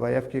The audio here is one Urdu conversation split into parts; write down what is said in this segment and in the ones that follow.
YFK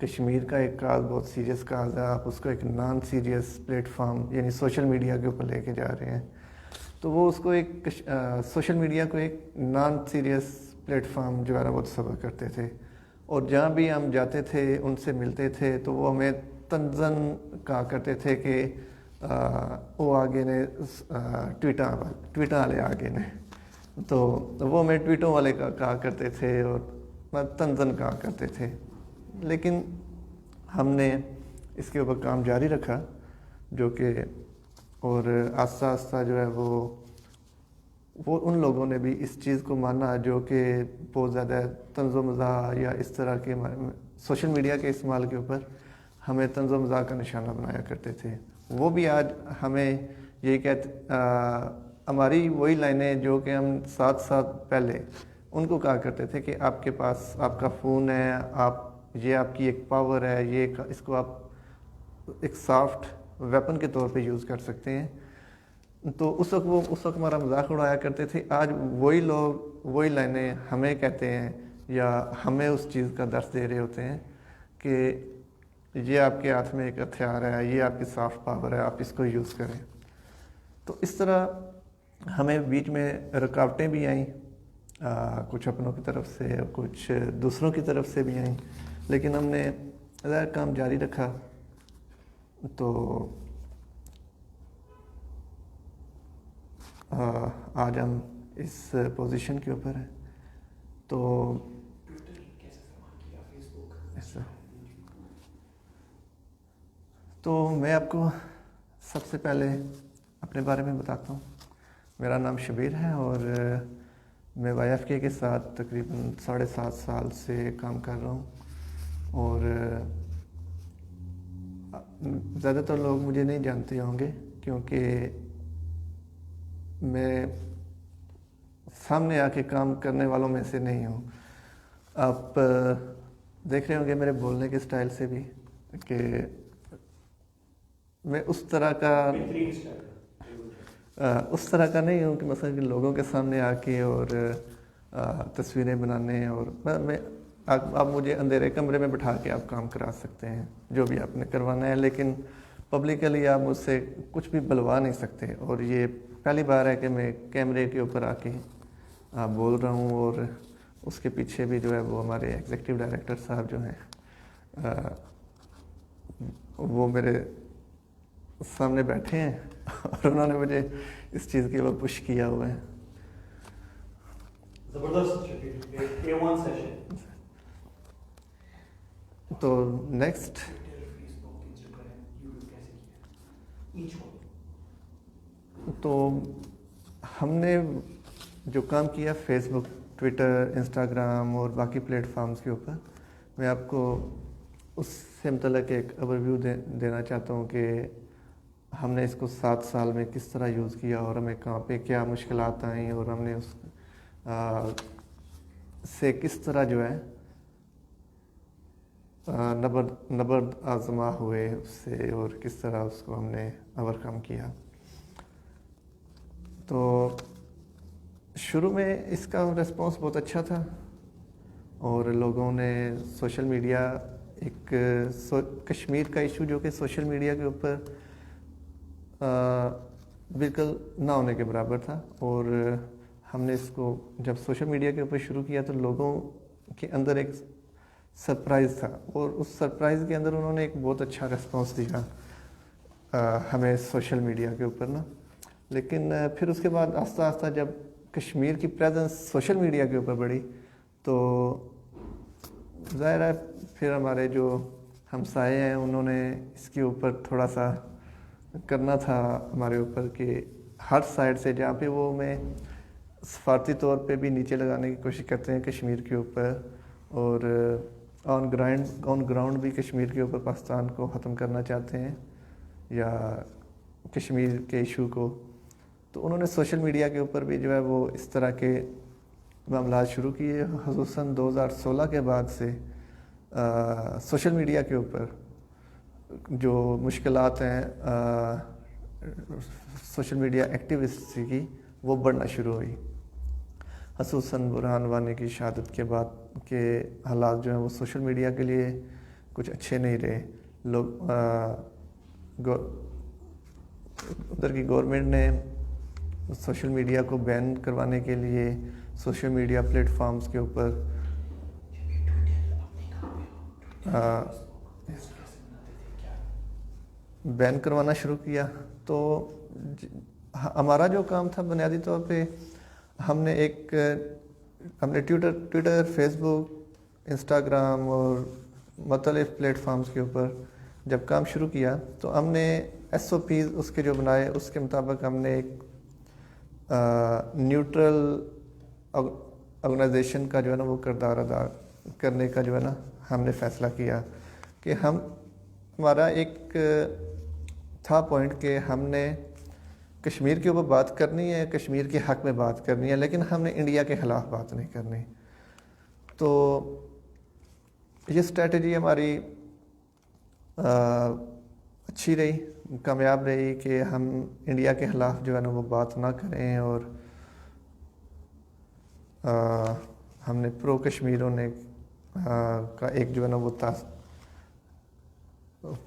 کشمیر کا ایک کاز بہت سیریس کاز ہے، آپ اس کو ایک نان سیریس پلیٹ فارم یعنی سوشل میڈیا کے اوپر لے کے جا رہے ہیں، تو وہ اس کو ایک سوشل میڈیا کو ایک نان سیریس پلیٹ فارم جو ہے نا وہ تصور کرتے تھے، اور جہاں بھی ہم جاتے تھے ان سے ملتے تھے تو وہ ہمیں تنزن کہا کرتے تھے کہ وہ آگے نے ٹویٹاں والے آگے نے، تو وہ ہمیں ٹویٹوں والے کا کہا کرتے تھے اور تنزن کہا کرتے تھے. لیکن ہم نے اس کے اوپر کام جاری رکھا، جو کہ اور آہستہ آہستہ جو ہے وہ ان لوگوں نے بھی اس چیز کو مانا جو کہ بہت زیادہ طنز و مزاح یا اس طرح کے سوشل میڈیا کے استعمال کے اوپر ہمیں طنز و مزاح کا نشانہ بنایا کرتے تھے. وہ بھی آج ہمیں یہ ہماری وہی لائنیں جو کہ ہم 7 سال پہلے ان کو کہا کرتے تھے کہ آپ کے پاس آپ کا فون ہے، یہ آپ کی ایک پاور ہے، یہ اس کو آپ ایک سافٹ ویپن کے طور پہ یوز کر سکتے ہیں. تو اس وقت ہمارا مذاق اڑایا کرتے تھے. آج وہی لوگ وہی لائنیں ہمیں کہتے ہیں یا ہمیں اس چیز کا درس دے رہے ہوتے ہیں کہ یہ آپ کے ہاتھ میں ایک ہتھیار ہے، یہ آپ کی سافٹ پاور ہے، آپ اس کو یوز کریں. تو اس طرح ہمیں بیچ میں رکاوٹیں بھی آئیں، کچھ اپنوں کی طرف سے، کچھ دوسروں کی طرف سے بھی آئیں، لیکن ہم نے کام جاری رکھا. تو آج ہم اس پوزیشن کے اوپر ہیں. تو میں آپ کو سب سے پہلے اپنے بارے میں بتاتا ہوں. میرا نام شبیر ہے اور میں وائی ایف کے ساتھ تقریباً 7.5 سال سے کام کر رہا ہوں، اور زیادہ تر لوگ مجھے نہیں جانتے ہوں گے کیونکہ میں سامنے آ کے کام کرنے والوں میں سے نہیں ہوں. آپ دیکھ رہے ہوں گے میرے بولنے کے سٹائل سے بھی کہ میں اس طرح کا نہیں ہوں کہ مثلا کہ لوگوں کے سامنے آ کے اور تصویریں بنانے، اور میں آپ مجھے اندھیرے کمرے میں بٹھا کے آپ کام کرا سکتے ہیں جو بھی آپ نے کروانا ہے، لیکن پبلکلی آپ مجھ سے کچھ بھی بلوا نہیں سکتے. اور یہ پہلی بار ہے کہ میں کیمرے کے اوپر آ کے بول رہا ہوں، اور اس کے پیچھے بھی جو ہے وہ ہمارے ایگزیکٹو ڈائریکٹر صاحب جو ہیں وہ میرے سامنے بیٹھے ہیں اور انہوں نے مجھے اس چیز کے اوپر پش کیا ہوا ہے. تو نیکسٹ تو ہم نے جو کام کیا فیس بک، ٹویٹر، انسٹاگرام اور باقی پلیٹ فارمز کے اوپر، میں آپ کو اس سے متعلق ایک اوور ویو دینا چاہتا ہوں کہ ہم نے اس کو 7 سال میں کس طرح یوز کیا اور ہمیں کہاں پہ کیا مشکلات آئیں، اور ہم نے اس سے کس طرح جو ہے نبرد آزما ہوئے اس سے، اور کس طرح اس کو ہم نے اوور کم کیا. تو شروع میں اس کا ریسپانس بہت اچھا تھا، اور لوگوں نے سوشل میڈیا ایک کشمیر کا ایشو جو کہ سوشل میڈیا کے اوپر بالکل نہ ہونے کے برابر تھا، اور ہم نے اس کو جب سوشل میڈیا کے اوپر شروع کیا تو لوگوں کے اندر ایک سرپرائز تھا، اور اس سرپرائز کے اندر انہوں نے ایک بہت اچھا ریسپانس دیا ہمیں سوشل میڈیا کے اوپر نا. لیکن پھر اس کے بعد آہستہ آہستہ جب کشمیر کی پریزنس سوشل میڈیا کے اوپر بڑھی تو ظاہر ہے پھر ہمارے جو ہمسائے ہیں انہوں نے اس کے اوپر تھوڑا سا کرنا تھا ہمارے اوپر کہ ہر سائڈ سے جہاں پہ وہ میں سفارتی طور پہ بھی نیچے لگانے کی کوشش کرتے ہیں کشمیر کے اوپر، اور آن گراؤنڈ بھی کشمیر کے اوپر پاکستان کو ختم کرنا چاہتے ہیں یا کشمیر کے ایشو کو. تو انہوں نے سوشل میڈیا کے اوپر بھی جو ہے وہ اس طرح کے معاملات شروع کیے. خصوصاً 2016 کے بعد سے سوشل میڈیا کے اوپر جو مشکلات ہیں سوشل میڈیا ایکٹیوسٹ کی وہ بڑھنا شروع ہوئی. خصوصاً برہان وانی کی شہادت کے بعد کے حالات جو ہیں وہ سوشل میڈیا کے لیے کچھ اچھے نہیں رہے. لوگ ادھر کی گورنمنٹ نے سوشل میڈیا کو بین کروانے کے لیے سوشل میڈیا پلیٹ فارمز کے اوپر بین کروانا شروع کیا. تو ہمارا جو کام تھا بنیادی طور پہ ہم نے ٹویٹر فیس بک انسٹاگرام اور مختلف پلیٹ فارمز کے اوپر جب کام شروع کیا تو ہم نے SOPs اس کے جو بنائے اس کے مطابق ہم نے ایک نیوٹرل آرگنائزیشن کا جو ہے نا وہ کردار ادا کرنے کا جو ہے نا ہم نے فیصلہ کیا کہ ہمارا ایک تھا پوائنٹ کہ ہم نے کشمیر کے اوپر بات کرنی ہے, کشمیر کے حق میں بات کرنی ہے, لیکن ہم نے انڈیا کے خلاف بات نہیں کرنی. تو یہ اسٹریٹجی ہماری اچھی رہی, کامیاب رہی کہ ہم انڈیا کے خلاف جو ہے نا وہ بات نہ کریں اور ہم نے پرو کشمیر ہونے کا ایک جو ہے نا وہ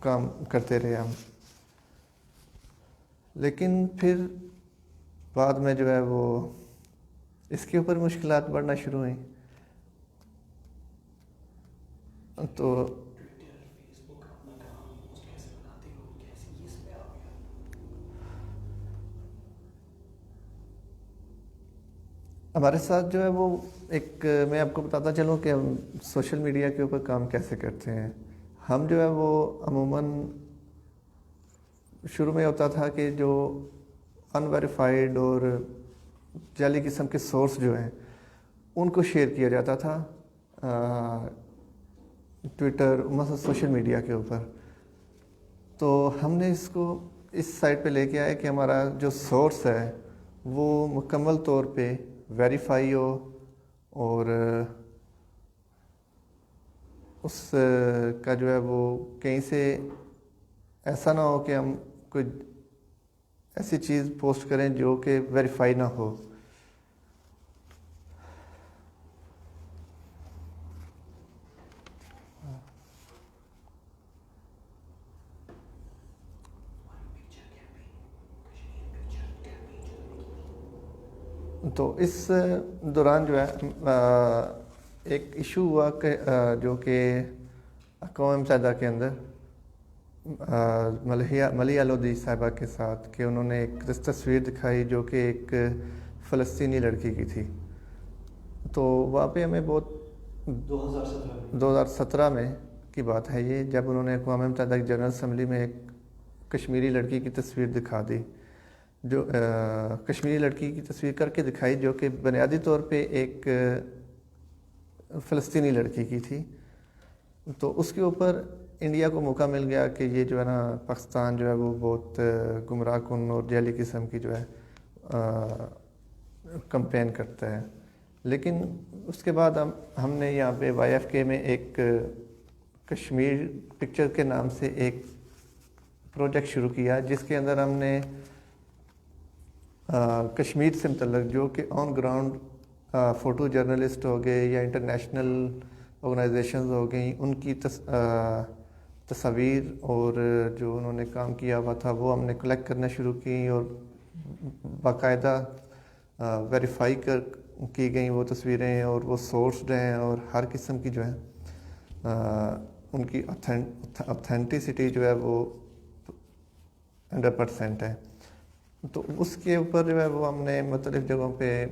کام کرتے رہے ہم. لیکن پھر بعد میں جو ہے وہ اس کے اوپر مشکلات بڑھنا شروع ہوئیں. تو ہمارے ساتھ جو ہے وہ ایک میں آپ کو بتاتا چلوں کہ ہم سوشل میڈیا کے اوپر کام کیسے کرتے ہیں. ہم جو ہے وہ عموماً شروع میں ہوتا تھا کہ جو انویریفائڈ اور جعلی قسم کے سورس جو ہیں ان کو شیئر کیا جاتا تھا ٹویٹر مثلا سوشل میڈیا کے اوپر. تو ہم نے اس کو اس سائٹ پہ لے کے آئے کہ ہمارا جو سورس ہے وہ مکمل طور پہ ویریفائی ہو اور اس کا جو ہے وہ کہیں سے ایسا نہ ہو کہ ہم کوئی ایسی چیز پوسٹ کریں جو کہ ویریفائی نہ ہو. تو اس دوران جو ہے ایک ایشو ہوا کہ جو کہ اقوام متحدہ کے اندر ملیحہ لودھی صاحبہ کے ساتھ کہ انہوں نے ایک تصویر دکھائی جو کہ ایک فلسطینی لڑکی کی تھی. تو وہاں پہ ہمیں بہت 2017 میں کی بات ہے یہ, جب انہوں نے اقوام متحدہ کی جنرل اسمبلی میں ایک کشمیری لڑکی کی تصویر دکھا دی, جو کشمیری لڑکی کی تصویر کر کے دکھائی جو کہ بنیادی طور پہ ایک فلسطینی لڑکی کی تھی. تو اس کے اوپر انڈیا کو موقع مل گیا کہ یہ جو ہے نا پاکستان جو ہے وہ بہت گمراہ کن اور جعلی قسم کی جو ہے کمپین کرتا ہے. لیکن اس کے بعد ہم نے یہاں پہ YFK میں ایک کشمیر پکچر کے نام سے ایک پروجیکٹ شروع کیا جس کے اندر ہم نے کشمیر سے متعلق جو کہ آن گراؤنڈ فوٹو جرنلسٹ ہو گئے یا انٹرنیشنل آرگنائزیشنز ہو گئیں, ان کی تصاویر اور جو انہوں نے کام کیا ہوا تھا وہ ہم نے کلیکٹ کرنا شروع کی اور باقاعدہ ویریفائی کی گئیں وہ تصویریں اور وہ سورسڈ ہیں اور ہر قسم کی جو ہے ان کی اتھینٹسٹی جو ہے وہ 100% ہے. تو اس کے اوپر جو ہے وہ ہم نے مختلف جگہوں پہ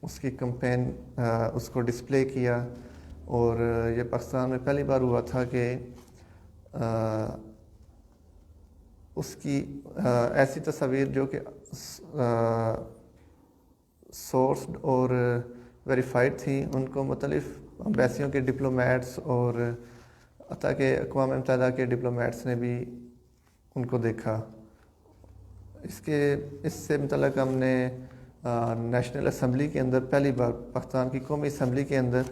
اس کی کمپین اس کو ڈسپلے کیا اور یہ پاکستان میں پہلی بار ہوا تھا کہ اس کی ایسی تصاویر جو کہ سورسڈ اور ویریفائڈ تھیں ان کو مختلف امبیسیوں کے ڈپلومیٹس اور حتیٰ کہ اقوام متحدہ کے ڈپلومیٹس نے بھی ان کو دیکھا. اس سے متعلق ہم نے نیشنل اسمبلی کے اندر پہلی بار پاکستان کی قومی اسمبلی کے اندر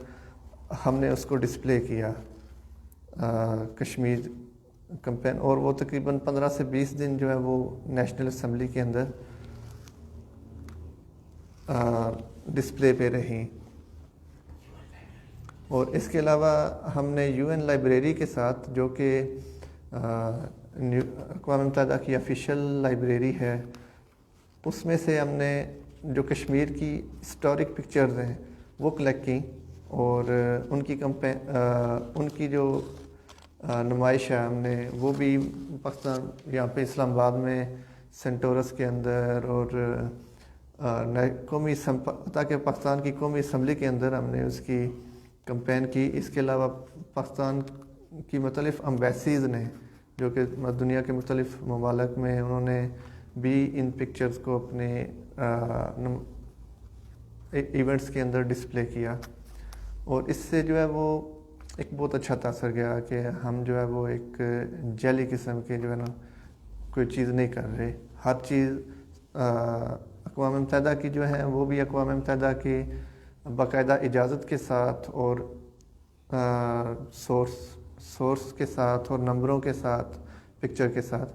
ہم نے اس کو ڈسپلے کیا کشمیر کمپین, اور وہ تقریباً 15 سے 20 دن جو ہے وہ نیشنل اسمبلی کے اندر ڈسپلے پہ رہیں. اور اس کے علاوہ ہم نے یو این لائبریری کے ساتھ، جو کہ اقوام متحدہ کی آفیشیل لائبریری ہے، اس میں سے ہم نے جو کشمیر کی ہسٹورک پکچرز ہیں وہ کلیکٹ کی، اور ان کی جو نمائش ہے ہم نے وہ بھی پاکستان یہاں پہ اسلام آباد میں سینٹورس کے اندر اور قومی تاکہ پاکستان کی قومی اسمبلی کے اندر ہم نے اس کی کمپین کی۔ اس کے علاوہ پاکستان کی مختلف امبیسیز نے، جو کہ دنیا کے مختلف ممالک میں، انہوں نے بھی ان پکچرز کو اپنے ایونٹس کے اندر ڈسپلے کیا، اور اس سے جو ہے وہ ایک بہت اچھا تاثر گیا کہ ہم جو ہے وہ ایک جعلی قسم کے جو ہے نا کوئی چیز نہیں کر رہے۔ ہر چیز اقوام متحدہ کی جو ہے وہ بھی اقوام متحدہ کی باقاعدہ اجازت کے ساتھ اور سورس کے ساتھ اور نمبروں کے ساتھ، پکچر کے ساتھ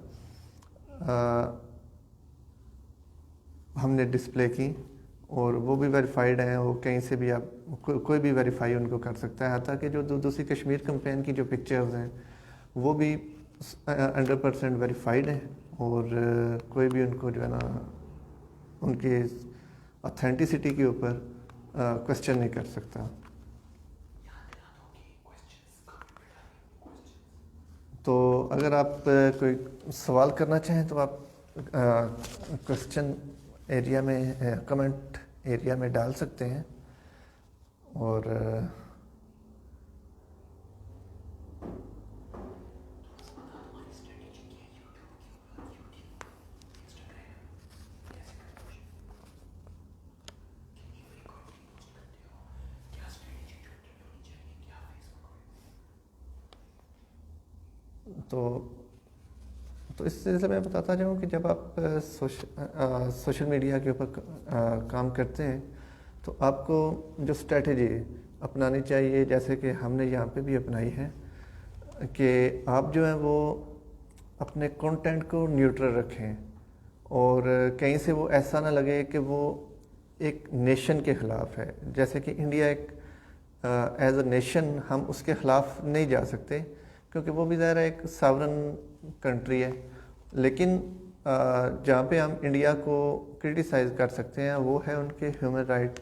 ہم نے ڈسپلے کی، اور وہ بھی ویریفائڈ ہیں، وہ کہیں سے بھی آپ کوئی بھی ویریفائی ان کو کر سکتا ہے، حتیٰ کہ جو دوسری کشمیر کمپین کی جو پکچرز ہیں وہ بھی 100% ویریفائڈ ہیں، اور کوئی بھی ان کو جو ہے نا ان کی اتھینٹسٹی کے اوپر کوشچن نہیں کر سکتا۔ تو اگر آپ کوئی سوال کرنا چاہیں تو آپ کوشچن ایریا میں، کمنٹ ایریا میں ڈال سکتے ہیں، اور تو اس سلسلے میں بتاتا جاؤں کہ جب آپ سوشل میڈیا کے اوپر کام کرتے ہیں تو آپ کو جو اسٹریٹجی اپنانی چاہیے، جیسے کہ ہم نے یہاں پہ بھی اپنائی ہے، کہ آپ جو ہے وہ اپنے کنٹینٹ کو نیوٹرل رکھیں، اور کہیں سے وہ ایسا نہ لگے کہ وہ ایک نیشن کے خلاف ہے۔ جیسے کہ انڈیا ایک ایز اے نیشن ہم اس کے خلاف نہیں جا سکتے، کیونکہ وہ بھی ظاہر ایک ساورن کنٹری ہے، لیکن جہاں پہ ہم انڈیا کو کرٹیسائز کر سکتے ہیں وہ ہے ان کے ہیومن رائٹ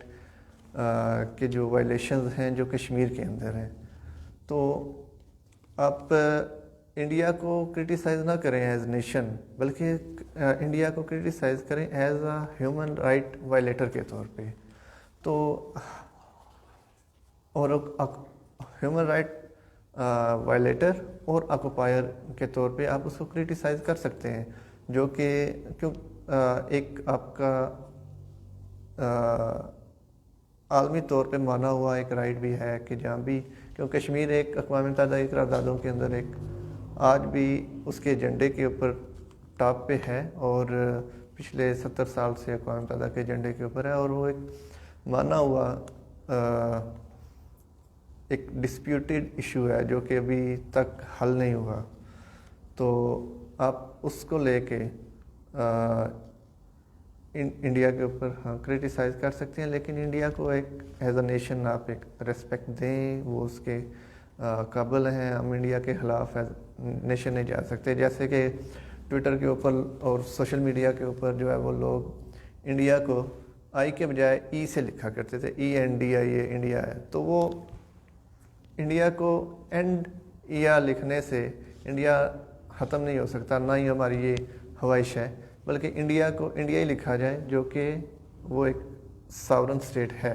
کے جو وائلیشنز ہیں جو کشمیر کے اندر ہیں۔ تو آپ انڈیا کو کرٹیسائز نہ کریں ایز نیشن، بلکہ انڈیا کو کرٹیسائز کریں ایز اے ہیومن رائٹ وائلیٹر کے طور پہ۔ تو اور ہیومن رائٹ وائلیٹر اور آکوپائر کے طور پہ آپ اس کو کرٹیسائز کر سکتے ہیں، جو کہ ایک آپ کا عالمی طور پہ مانا ہوا ایک رائٹ بھی ہے کہ جہاں بھی، کیوں کشمیر ایک اقوام متحدہ کی قراردادوں کے اندر ایک آج بھی اس کے ایجنڈے کے اوپر ٹاپ پہ ہے، اور پچھلے 70 سال سے اقوام متحدہ کے ایجنڈے کے اوپر ہے، اور وہ ایک مانا ہوا ایک ڈسپیوٹیڈ ایشو ہے جو کہ ابھی تک حل نہیں ہوا۔ تو آپ اس کو لے کے انڈیا کے اوپر ہاں کرٹیسائز کر سکتے ہیں، لیکن انڈیا کو ایک ایز اے نیشن آپ ایک ریسپیکٹ دیں، وہ اس کے قابل ہیں۔ ہم انڈیا کے خلاف ایز نیشن نہیں جا سکتے، جیسے کہ ٹویٹر کے اوپر اور سوشل میڈیا کے اوپر جو ہے وہ لوگ انڈیا کو آئی کے بجائے ای سے لکھا کرتے تھے، ENDIA یہ انڈیا ہے، تو وہ انڈیا کو اینڈ یا لکھنے سے انڈیا ختم نہیں ہو سکتا، نہ ہی ہماری یہ خواہش ہے، بلکہ انڈیا کو انڈیا ہی لکھا جائے، جو کہ وہ ایک ساورن اسٹیٹ ہے۔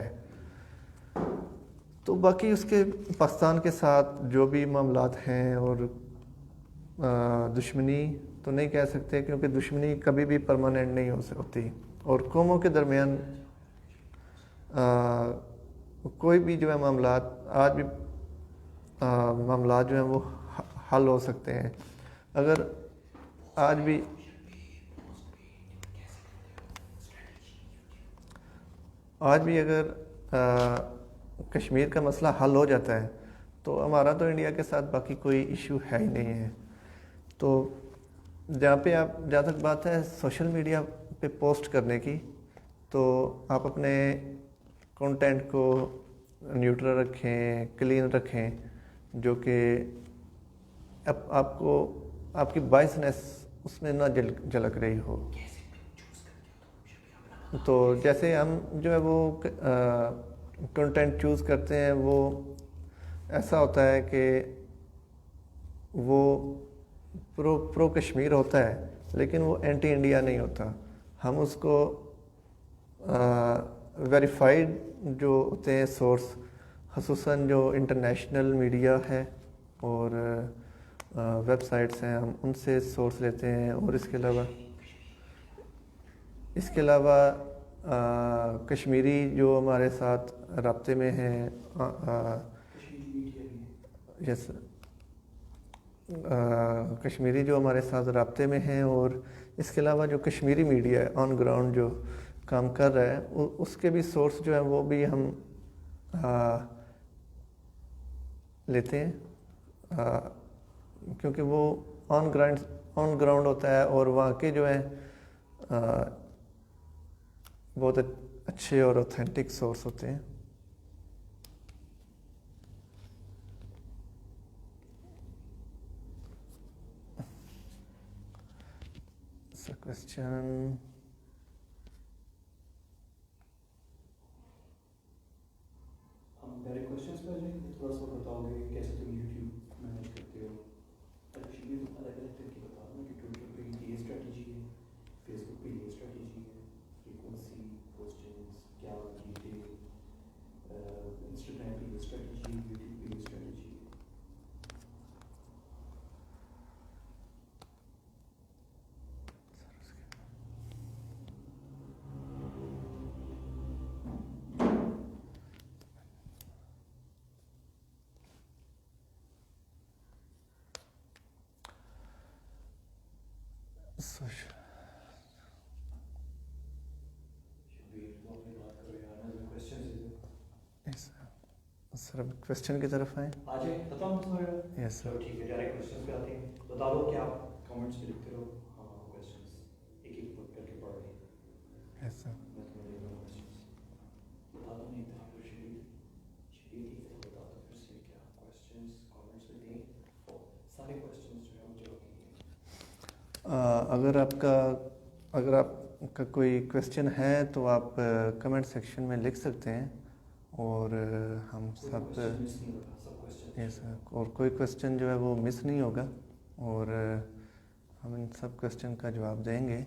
تو باقی اس کے پاکستان کے ساتھ جو بھی معاملات ہیں، اور دشمنی تو نہیں کہہ سکتے، کیونکہ دشمنی کبھی بھی پرماننٹ نہیں ہو سکتی، اور قوموں کے درمیان کوئی بھی جو ہے معاملات آج بھی معاملات جو ہیں وہ حل ہو سکتے ہیں۔ اگر آج بھی اگر کشمیر کا مسئلہ حل ہو جاتا ہے تو ہمارا تو انڈیا کے ساتھ باقی کوئی ایشو ہے ہی نہیں ہے۔ تو جہاں تک بات ہے سوشل میڈیا پہ پوسٹ کرنے کی، تو آپ اپنے کنٹینٹ کو نیوٹرل رکھیں, کلین رکھیں, جو کہ آپ کو آپ کی بائسنس اس میں نہ جھلک رہی ہو. تو جیسے ہم جو ہے وہ کنٹینٹ چوز کرتے ہیں, وہ ایسا ہوتا ہے کہ وہ پرو کشمیر ہوتا ہے, لیکن وہ اینٹی انڈیا نہیں ہوتا. ہم اس کو ویریفائڈ جو ہوتے ہیں سورس, خصوصاً جو انٹرنیشنل میڈیا ہے اور ویب سائٹس ہیں, ہم ان سے سورس لیتے ہیں. اور اس کے علاوہ کشمیری جو ہمارے ساتھ رابطے میں ہیں, یس, کشمیری جو ہمارے ساتھ رابطے میں ہیں, اور اس کے علاوہ جو کشمیری میڈیا ہے آن گراؤنڈ جو کام کر رہا ہے, اس کے بھی سورس جو ہیں وہ بھی ہم لیتے ہیں, کیونکہ وہ آن گراؤنڈ ہوتا ہے, اور وہاں کے جو ہیں بہت اچھے اور اوتھینٹک سورس ہوتے ہیں. کوشچن میرے کوشچنس پہ جائیں گے, تھوڑا سا بتاؤ گے کیسے تم یوٹیوب مینیج کرتے ہو. ایکچولی الگ الگ طرح کی بتا دوں کہ ٹویٹر پہ یہ اسٹریٹجی ہے, فیس بک پہ یہ اسٹریٹجی ہے, فریکوینسی پوسٹنگس کیا ڈیٹیل, انسٹاگرام پہ یہ اسٹریٹجی, یوٹیوب پہ یہ اسٹریٹجی. سر اب کوشچن کی طرف آئیں. آ جائیں, بتاؤ سر. یس سر. ٹھیک ہے, ڈائریکٹ کوشچنس پہ آتے ہیں. بتا دو کہ آپ کمنٹس پہ لکھتے رہو. ہاں, کوشچنس ایک ایک کر کے پڑھ لیں. یس سر. میں تمہیں دے دوں کوشچنس. بتا دو, نہیں تھا پھر شدید ایک دفعہ بتا دو پھر سے کیا کوشچنس کمنٹس پہ دیں. سارے کوشچنس جو ہیں وہ جواب دیں. اگر آپ کا کوئی کوشچن ہے تو آپ کمنٹ سیکشن میں لکھ سکتے ہیں, اور ہم سب یس, اور کوئی کوشچن جو ہے وہ مس نہیں ہوگا, اور ہم ان سب کوشچن کا جواب دیں گے.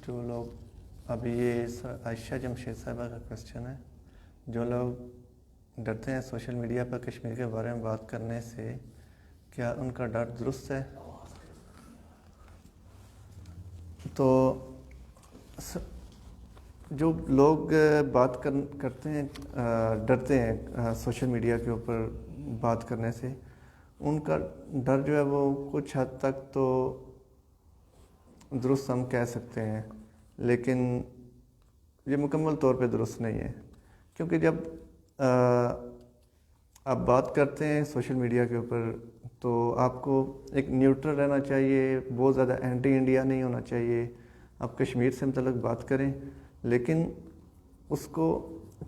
جو لوگ ابھی یہ عائشہ جمشید صاحبہ کا کوشچن ہے, جو لوگ ڈرتے ہیں سوشل میڈیا پر کشمیر کے بارے میں بات کرنے سے, کیا ان کا ڈر درست ہے؟ تو جو لوگ بات کرتے ہیں, ڈرتے ہیں سوشل میڈیا کے اوپر بات کرنے سے, ان کا ڈر جو ہے وہ کچھ حد تک تو درست ہم کہہ سکتے ہیں, لیکن یہ مکمل طور پہ درست نہیں ہے. کیونکہ جب آپ بات کرتے ہیں سوشل میڈیا کے اوپر, تو آپ کو ایک نیوٹرل رہنا چاہیے, بہت زیادہ اینٹی انڈیا نہیں ہونا چاہیے. آپ کشمیر سے متعلق بات کریں, لیکن اس کو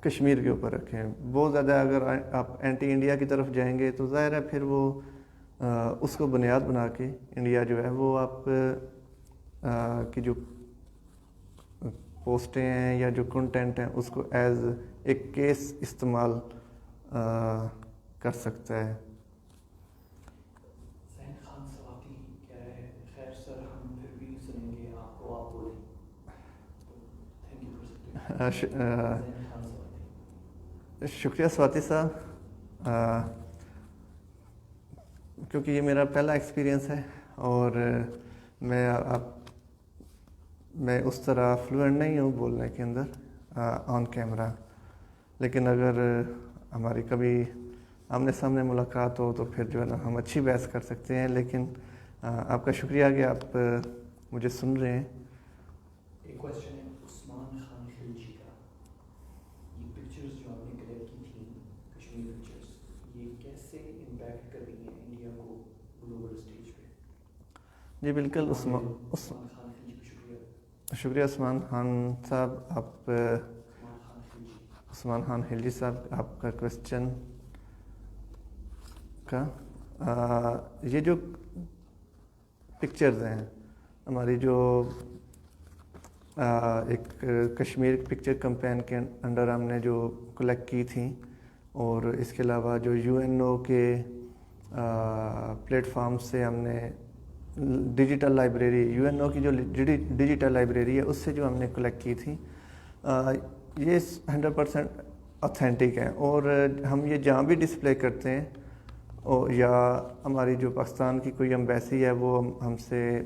کشمیر کے اوپر رکھیں. بہت زیادہ اگر آپ اینٹی انڈیا کی طرف جائیں گے تو ظاہر ہے پھر وہ اس کو بنیاد بنا کے انڈیا جو ہے وہ آپ کی جو پوسٹیں ہیں یا جو کنٹینٹ ہیں اس کو ایز ایک کیس استعمال کر سکتا ہے. خان سواتی کہہ رہے ہیں, خیر سر ہم پھر بھی سنیں گے آپ کو, آپ بولیں. Thank you. شکریہ سواتی صاحب. کیونکہ یہ میرا پہلا ایکسپیرینس ہے اور میں اس طرح فلوئنٹ نہیں ہوں بولنے کے اندر آن کیمرہ، لیکن اگر ہماری کبھی آمنے سامنے ملاقات ہو تو پھر جو ہے نا ہم اچھی بحث کر سکتے ہیں. لیکن آپ کا شکریہ کہ آپ مجھے سن رہے ہیں. ایک کویسچن ہے عثمان خان خلجی کا، یہ پکچرز جو آپ نے کلیکٹ کی تھیں کشمیر پکچرز، یہ کیسے امپیکٹ کر رہی ہیں انڈیا کو گلوبل اسٹیج پہ؟ جی بالکل. عثمان خان خلجی کو شکریہ عثمان خان صاحب. عثمان خان خلجی صاحب آپ کا کویسچن کا یہ جو پکچرز ہیں ہماری جو ایک کشمیر پکچر کمپین کے انڈر ہم نے جو کلیکٹ کی تھیں، اور اس کے علاوہ جو UNO کے پلیٹ فارم سے ہم نے ڈیجیٹل لائبریری، UNO کی جو ڈیجیٹل لائبریری ہے اس سے جو ہم نے کلیکٹ کی تھی، یہ 100% اوتھینٹک ہیں. اور ہم یہ جہاں بھی ڈسپلے کرتے ہیں یا ہماری جو پاکستان کی کوئی ایمبیسی ہے وہ ہم سے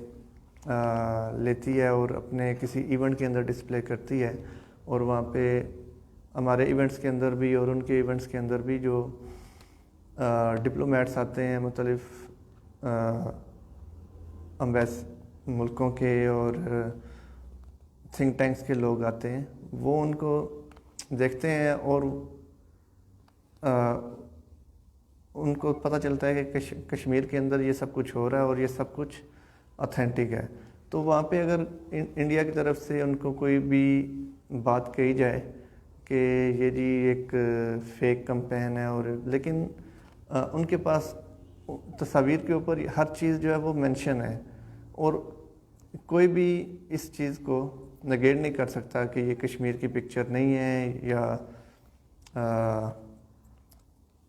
لیتی ہے اور اپنے کسی ایونٹ کے اندر ڈسپلے کرتی ہے، اور وہاں پہ ہمارے ایونٹس کے اندر بھی اور ان کے ایونٹس کے اندر بھی جو ڈپلومیٹس آتے ہیں مختلف ملکوں کے اور تھنک ٹینکس کے لوگ آتے ہیں، وہ ان کو دیکھتے ہیں اور ان کو پتہ چلتا ہے کہ کشمیر کے اندر یہ سب کچھ ہو رہا ہے اور یہ سب کچھ اوتھینٹک ہے. تو وہاں پہ اگر انڈیا کی طرف سے ان کو کوئی بھی بات کہی جائے کہ یہ جی ایک فیک کمپین ہے، اور لیکن ان کے پاس تصاویر کے اوپر ہر چیز جو ہے وہ مینشن ہے، اور کوئی بھی اس چیز کو نگیٹ نہیں کر سکتا کہ یہ کشمیر کی پکچر نہیں ہے، یا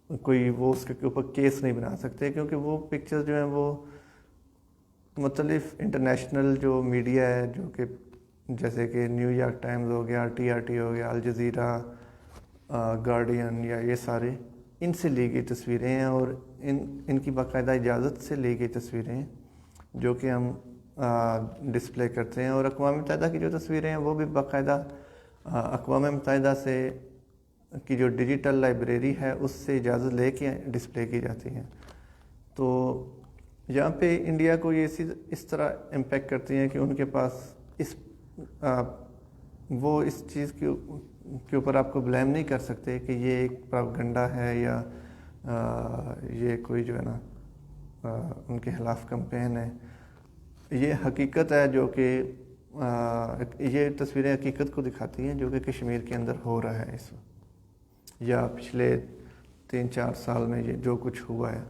کوئی وہ اس کے اوپر کیس نہیں بنا سکتے، کیونکہ وہ پکچر جو ہیں وہ مختلف انٹرنیشنل جو میڈیا ہے، جو کہ جیسے کہ نیو یارک ٹائمز ہو گیا، TRT ہو گیا، الجزیرہ، گارڈین، یا یہ سارے ان سے لی گئی تصویریں ہیں، اور ان کی باقاعدہ اجازت سے لی گئی تصویریں ہیں جو کہ ہم ڈسپلے کرتے ہیں. اور اقوام متحدہ کی جو تصویریں ہیں وہ بھی باقاعدہ اقوام متحدہ سے کی جو ڈیجیٹل لائبریری ہے اس سے اجازت لے کے ڈسپلے کی جاتی ہیں. تو یہاں پہ انڈیا کو یہ اس طرح امپیکٹ کرتی ہیں کہ ان کے پاس وہ اس چیز کے اوپر آپ کو بلیم نہیں کر سکتے کہ یہ ایک پروپیگنڈا ہے یا یہ کوئی جو ہے نا ان کے خلاف کمپین ہے. یہ حقیقت ہے جو کہ یہ تصویریں حقیقت کو دکھاتی ہیں جو کہ کشمیر کے اندر ہو رہا ہے اس وقت، یا پچھلے 3-4 سال میں یہ جو کچھ ہوا ہے.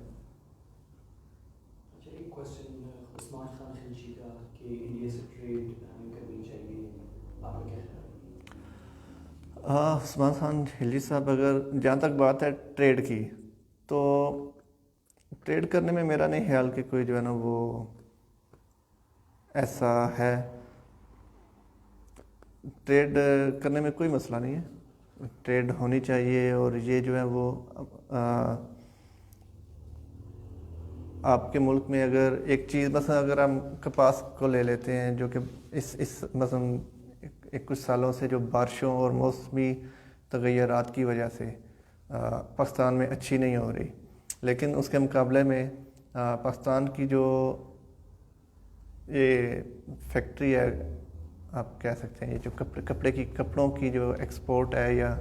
اچھا، ایک کویسچن عثمان خان خلجی کا کہ انڈیا سے ٹریڈ ہمیں کرنی چاہیے، آپ کا کیا خیال ہے؟ عثمان خان خلجی صاحب، اگر جہاں تک بات ہے ٹریڈ کی، تو ٹریڈ کرنے میں میرا نہیں خیال کہ کوئی جو ہے نا وہ ایسا ہے. ٹریڈ کرنے میں کوئی مسئلہ نہیں ہے، ٹریڈ ہونی چاہیے. اور یہ جو ہے وہ آپ کے ملک میں اگر ایک چیز، مثلا اگر ہم کپاس کو لے لیتے ہیں جو کہ اس مثلا کچھ سالوں سے جو بارشوں اور موسمی تغیرات کی وجہ سے پاکستان میں اچھی نہیں ہو رہی، لیکن اس کے مقابلے میں پاکستان کی جو یہ فیکٹری ہے، آپ کہہ سکتے ہیں یہ جو کپڑوں کی جو ایکسپورٹ ہے یا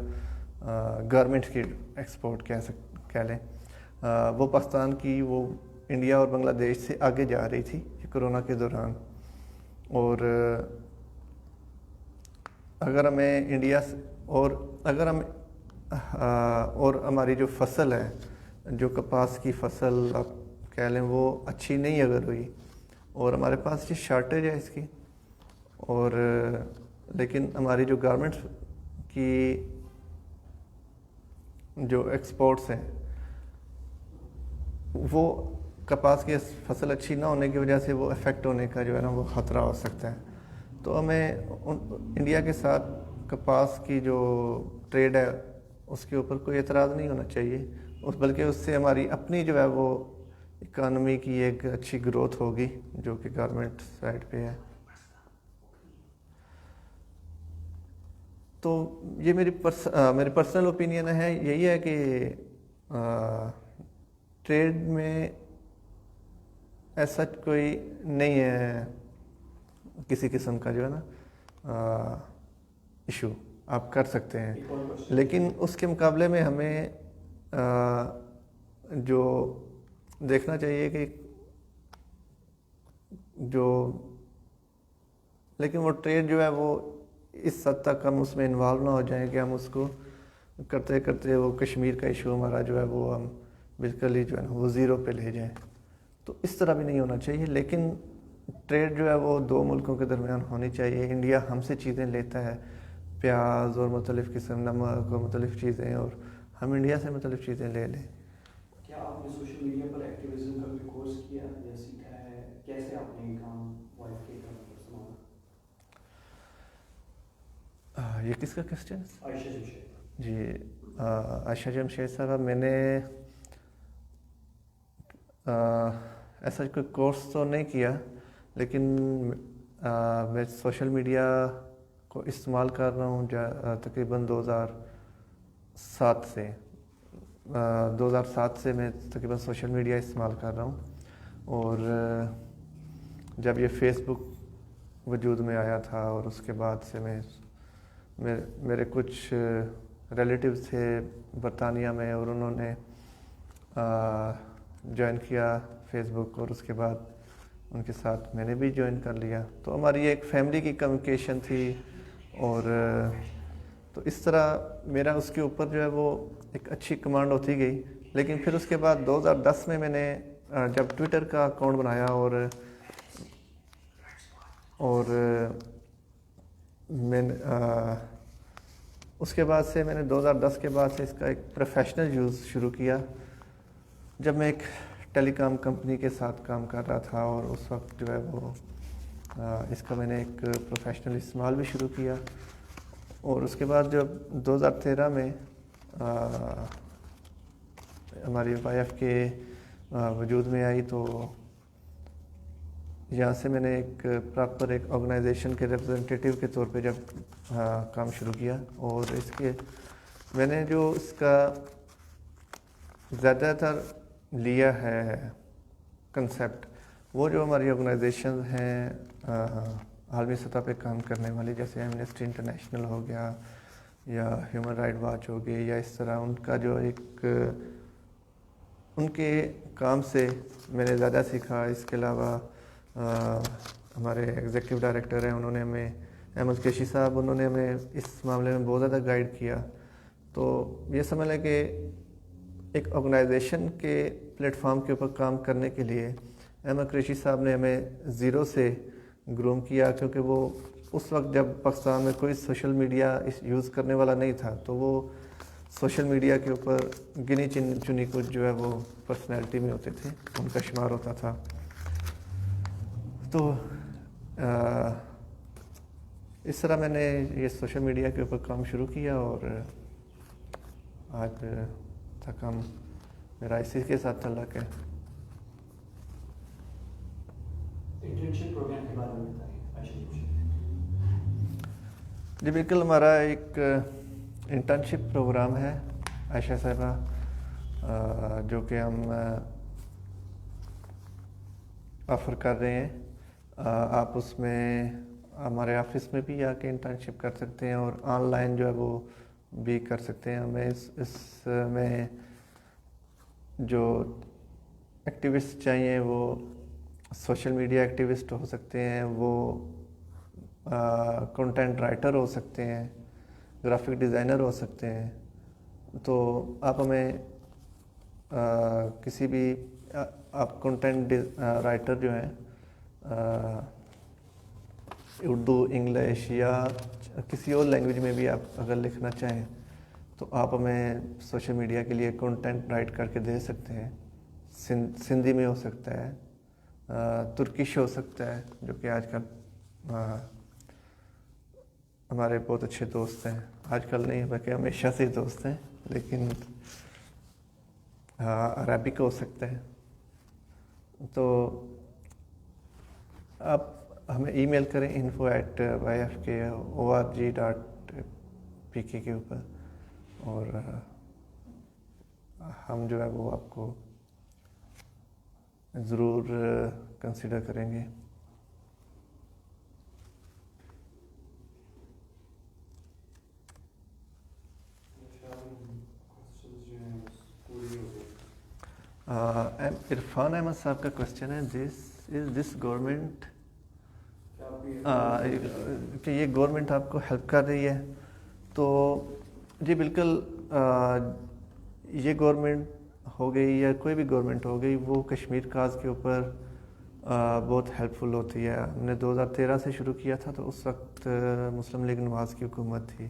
گارمنٹس کی ایکسپورٹ کہہ لیں، وہ پاکستان کی وہ انڈیا اور بنگلہ دیش سے آگے جا رہی تھی کرونا کے دوران. اور اگر ہمیں انڈیا سے اور ہماری جو فصل ہے، جو کپاس کی فصل آپ کہہ لیں، وہ اچھی نہیں اگر ہوئی، اور ہمارے پاس یہ شارٹیج ہے اس کی، اور لیکن ہماری جو گارمنٹس کی جو ایکسپورٹس ہیں، وہ کپاس کی فصل اچھی نہ ہونے کی وجہ سے وہ افیکٹ ہونے کا جو ہے نا وہ خطرہ ہو سکتا ہے. تو ہمیں انڈیا کے ساتھ کپاس کی جو ٹریڈ ہے اس کے اوپر کوئی اعتراض نہیں ہونا چاہیے، بلکہ اس سے ہماری اپنی جو ہے وہ اکانومی کی ایک اچھی گروتھ ہوگی جو کہ گورنمنٹ سائڈ پہ ہے. تو یہ میری پرسنل اوپینین ہے, یہی ہے کہ ٹریڈ میں ایسا کوئی نہیں ہے کسی قسم کا جو ہے نا ایشو, آپ کر سکتے ہیں. لیکن اس کے مقابلے میں ہمیں جو دیکھنا چاہیے کہ لیکن وہ ٹریڈ جو ہے وہ اس حد تک ہم اس میں انوالو نہ ہو جائیں کہ ہم اس کو کرتے کرتے وہ کشمیر کا ایشو ہمارا جو ہے وہ ہم بالکل ہی جو ہے نا وہ زیرو پہ لے جائیں. تو اس طرح بھی نہیں ہونا چاہیے. لیکن ٹریڈ جو ہے وہ دو ملکوں کے درمیان ہونی چاہیے. انڈیا ہم سے چیزیں لیتا ہے, پیاز اور مختلف قسم نمک اور مختلف چیزیں, اور ہم انڈیا سے مختلف چیزیں لے لیں. کیا آپ نے سوشل میڈیا پر ایکٹیویزم کا کوئی کورس کیا یا سیکھا ہے؟ کیسے آپ نے یہ کام وائف کے کام پر سنبھالا؟ یہ کس کا کوسچن ہے؟ عائشہ جمشید. جی, عائشہ جمشید صاحبہ, میں نے ایسا کوئی کورس تو نہیں کیا, لیکن میں سوشل میڈیا کو استعمال کر رہا ہوں تقریباً 2007 سے میں تقریباً سوشل میڈیا استعمال کر رہا ہوں. اور جب یہ فیس بک وجود میں آیا تھا اور اس کے بعد سے میرے کچھ ریلیٹیوز تھے برطانیہ میں اور انہوں نے جوائن کیا فیس بک, اور اس کے بعد ان کے ساتھ میں نے بھی جوائن کر لیا. تو ہماری ایک فیملی کی کمیونیکیشن تھی, اور تو اس طرح میرا اس کے اوپر جو ہے وہ ایک اچھی کمانڈ ہوتی گئی. لیکن پھر اس کے بعد 2010 میں نے جب ٹویٹر کا اکاؤنٹ بنایا اور میں اس کے بعد سے میں نے 2010 کے بعد سے اس کا ایک پروفیشنل یوز شروع کیا, جب میں ایک ٹیلی کام کمپنی کے ساتھ کام کر رہا تھا. اور اس وقت جو ہے وہ اس کا میں نے ایک پروفیشنل استعمال بھی شروع کیا. اور اس کے بعد جب 2013 میں ہماری YF کے وجود میں آئی, تو یہاں سے میں نے ایک پراپر ایک آرگنائزیشن کے ریپرزنٹیٹیو کے طور پہ جب کام شروع کیا. اور اس کے میں نے جو اس کا زیادہ تر لیا ہے کنسیپٹ, وہ جو ہماری آرگنائزیشن ہیں عالمی سطح پہ کام کرنے والی, جیسے ایمنسٹی انٹرنیشنل ہو گیا یا ہیومن رائٹ واچ ہو گئی, یا اس طرح ان کا جو ایک ان کے کام سے میں نے زیادہ سیکھا. اس کے علاوہ ہمارے ایگزیکٹو ڈائریکٹر ہیں, انہوں نے ہمیں احمد قریشی صاحب, انہوں نے ہمیں اس معاملے میں بہت زیادہ گائیڈ کیا. تو یہ سمجھ لیں کہ ایک آرگنائزیشن کے پلیٹ فارم کے اوپر کام کرنے کے لیے احمد قریشی صاحب نے ہمیں زیرو سے گروم کیا, کیونکہ وہ اس وقت جب پاکستان میں کوئی سوشل میڈیا یوز کرنے والا نہیں تھا, تو وہ سوشل میڈیا کے اوپر گنی چنی کچھ جو ہے وہ پرسنالٹی میں ہوتے تھے, ان کا شمار ہوتا تھا. تو اس طرح میں نے یہ سوشل میڈیا کے اوپر کام شروع کیا, اور آج تک میرا اسی کے ساتھ تعلق ہے. انٹرنشپ پروگرام کے بارے میں بتائیے. جی بالکل, ہمارا ایک انٹرنشپ پروگرام ہے عائشہ صاحبہ, جو کہ ہم آفر کر رہے ہیں. آپ اس میں ہمارے آفس میں بھی آ کے انٹرنشپ کر سکتے ہیں, اور آن لائن جو ہے وہ بھی کر سکتے ہیں. ہمیں اس میں جو ایکٹیوسٹ چاہیے وہ سوشل میڈیا ایکٹیوسٹ ہو سکتے ہیں, وہ کنٹینٹ رائٹر ہو سکتے ہیں, گرافک ڈیزائنر ہو سکتے ہیں. تو آپ ہمیں کسی بھی آپ کنٹینٹ رائٹر جو ہیں اردو, انگلش یا کسی اور لینگویج میں بھی آپ اگر لکھنا چاہیں, تو آپ ہمیں سوشل میڈیا کے لیے کنٹینٹ رائٹ کر کے دے سکتے ہیں. سندھی میں ہو سکتا ہے, ترکش ہو سکتا ہے, جو کہ آج کل ہمارے بہت اچھے دوست ہیں. آج کل نہیں بلکہ ہمیشہ سے دوست ہیں, لیکن عربک ہو سکتا ہے. تو آپ ہمیں ای میل کریں info@yfkorg.pk کے اوپر، اور ہم جو ہے وہ آپ کو ضرور کنسیڈر کریں گے. عرفان احمد صاحب کا کوشچن ہے دس گورنمنٹ کہ یہ گورنمنٹ آپ کو ہیلپ کر رہی ہے. تو جی بالکل، یہ گورنمنٹ ہو گئی یا کوئی بھی گورنمنٹ ہو گئی، وہ کشمیر کاز کے اوپر بہت ہیلپ فل ہوتی ہے. ہم نے 2013 سے شروع کیا تھا، تو اس وقت مسلم لیگ نواز کی حکومت تھی.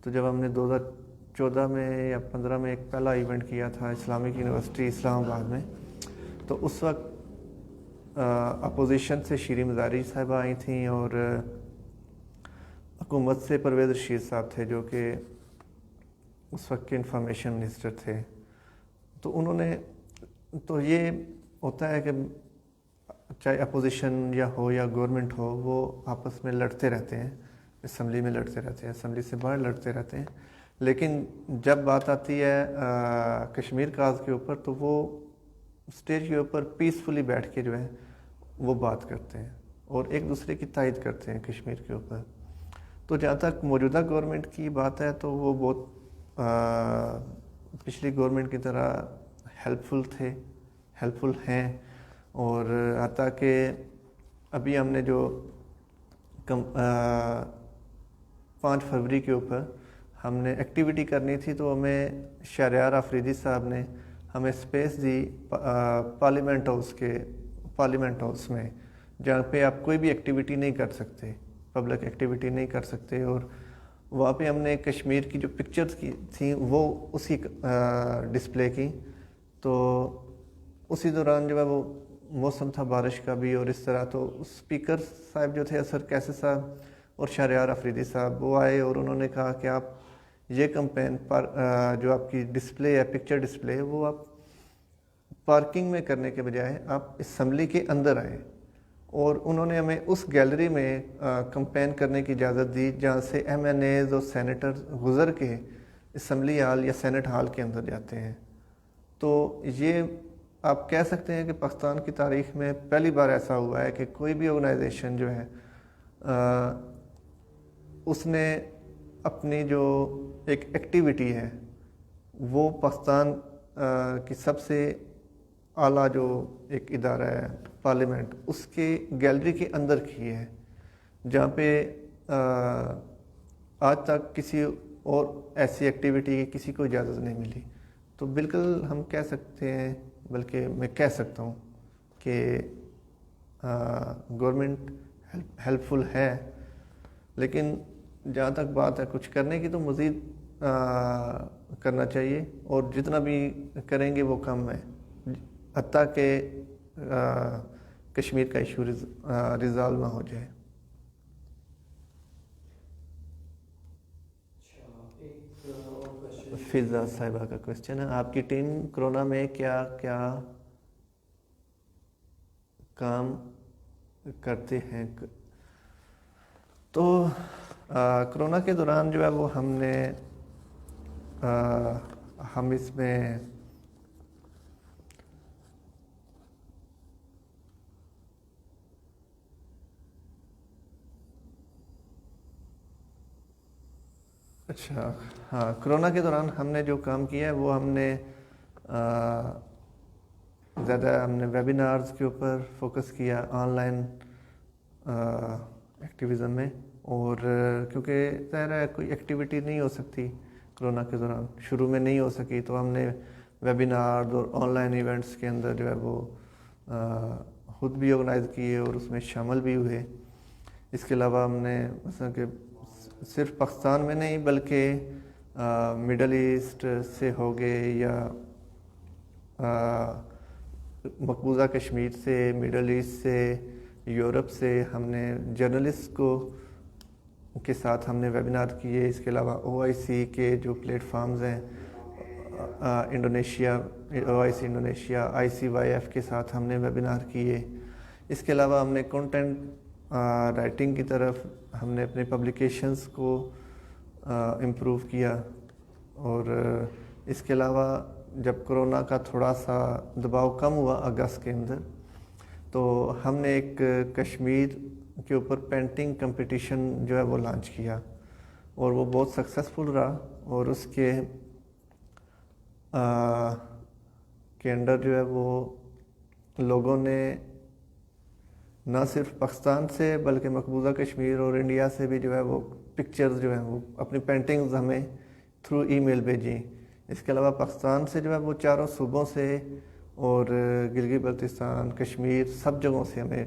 تو جب ہم نے 2014 میں یا 15 میں ایک پہلا ایونٹ کیا تھا اسلامک یونیورسٹی اسلام آباد میں، تو اس وقت اپوزیشن سے شیریں مزاری صاحبہ آئی تھیں، اور حکومت سے پرویز رشید صاحب تھے جو کہ اس وقت کے انفارمیشن منسٹر تھے. تو انہوں نے، تو یہ ہوتا ہے کہ چاہے اپوزیشن یا ہو یا گورنمنٹ ہو، وہ آپس میں لڑتے رہتے ہیں، اسمبلی میں لڑتے رہتے ہیں، اسمبلی سے باہر لڑتے رہتے ہیں. لیکن جب بات آتی ہے کشمیر کاز کے اوپر، تو وہ اسٹیج کے اوپر پیسفلی بیٹھ کے جو ہے وہ بات کرتے ہیں اور ایک دوسرے کی تائید کرتے ہیں کشمیر کے اوپر. تو جہاں تک موجودہ گورنمنٹ کی بات ہے، تو وہ بہت پچھلی گورنمنٹ کی طرح ہیلپ فل ہیں. اور حتیٰ کہ ابھی ہم نے جو 5 فروری کے اوپر ہم نے ایکٹیویٹی کرنی تھی، تو ہمیں شہریار آفریدی صاحب نے ہمیں اسپیس دی پارلیمنٹ ہاؤس میں، جہاں پہ آپ کوئی بھی ایکٹیویٹی نہیں کر سکتے، پبلک ایکٹیویٹی نہیں کر سکتے. اور وہاں پہ ہم نے کشمیر کی جو پکچرز کی تھیں وہ اسی ڈسپلے کی. تو اسی دوران جو ہے وہ موسم تھا بارش کا بھی، اور اس طرح تو اسپیکر صاحب جو تھے اثر کیسے صاحب اور شہریار آفریدی صاحب، وہ آئے اور انہوں نے کہا کہ آپ یہ کمپین پر جو آپ کی ڈسپلے ہے، پکچر ڈسپلے ہے، وہ آپ پارکنگ میں کرنے کے بجائے آپ اسمبلی کے اندر آئیں. اور انہوں نے ہمیں اس گیلری میں کمپین کرنے کی اجازت دی جہاں سے MNAs اور سینیٹر گزر کے اسمبلی ہال یا سینٹ ہال کے اندر جاتے ہیں. تو یہ آپ کہہ سکتے ہیں کہ پاکستان کی تاریخ میں پہلی بار ایسا ہوا ہے کہ کوئی بھی آرگنائزیشن جو ہے اس نے اپنی جو ایک ایکٹیویٹی ہے وہ پاکستان کی سب سے اعلیٰ جو ایک ادارہ ہے پارلیمنٹ، اس کے گیلری کے اندر کی ہے، جہاں پہ آج تک کسی اور ایسی ایکٹیویٹی کی کسی کو اجازت نہیں ملی. تو بالکل ہم کہہ سکتے ہیں، بلکہ میں کہہ سکتا ہوں کہ گورنمنٹ ہیلپ فل ہے. لیکن جہاں تک بات ہے کچھ کرنے کی، تو مزید کرنا چاہیے، اور جتنا بھی کریں گے وہ کم ہے، حتیٰ کہ کشمیر کا ایشو ریزالو نہ ہو جائے. فضا صاحبہ کا کوشچن ہے، آپ کی ٹیم کرونا میں کیا کیا کام کرتے ہیں؟ تو کرونا کے دوران جو ہے وہ ہم اس میں اچھا ہاں، کرونا کے دوران ہم نے جو کام کیا ہے وہ ہم نے زیادہ ویبینارز کے اوپر فوکس کیا، آن لائن ایکٹیویزم میں. اور کیونکہ ظاہر ہے کوئی ایکٹیویٹی نہیں ہو سکتی کرونا کے دوران، شروع میں نہیں ہو سکی، تو ہم نے ویبینارز اور آن لائن ایونٹس کے اندر جو ہے وہ خود بھی آرگنائز کیے اور اس میں شامل بھی ہوئے. اس کے علاوہ ہم نے مثلا کہ صرف پاکستان میں نہیں بلکہ مڈل ایسٹ سے ہو گئے یا مقبوضہ کشمیر سے، مڈل ایسٹ سے، یورپ سے ہم نے جرنلسٹ کے ساتھ ہم نے ویبینار کیے. اس کے علاوہ OIC کے جو پلیٹ فارمز ہیں انڈونیشیا OIC انڈونیشیا ICYF کے ساتھ ہم نے ویبینار کیے. اس کے علاوہ ہم نے کنٹینٹ رائٹنگ کی طرف ہم نے اپنے پبلیکیشنز کو امپروو کیا. اور اس کے علاوہ جب کرونا کا تھوڑا سا دباؤ کم ہوا اگست کے اندر, تو ہم نے ایک کشمیر کے اوپر پینٹنگ کمپٹیشن جو ہے وہ لانچ کیا, اور وہ بہت سکسیزفل رہا. اور اس کے انڈر جو ہے وہ لوگوں نے نہ صرف پاکستان سے بلکہ مقبوضہ کشمیر اور انڈیا سے بھی جو ہے وہ پکچرز جو ہیں وہ اپنی پینٹنگز ہمیں تھرو ای میل بھیجیں. اس کے علاوہ پاکستان سے جو ہے وہ چاروں صوبوں سے اور گلگت بلتستان, کشمیر, سب جگہوں سے ہمیں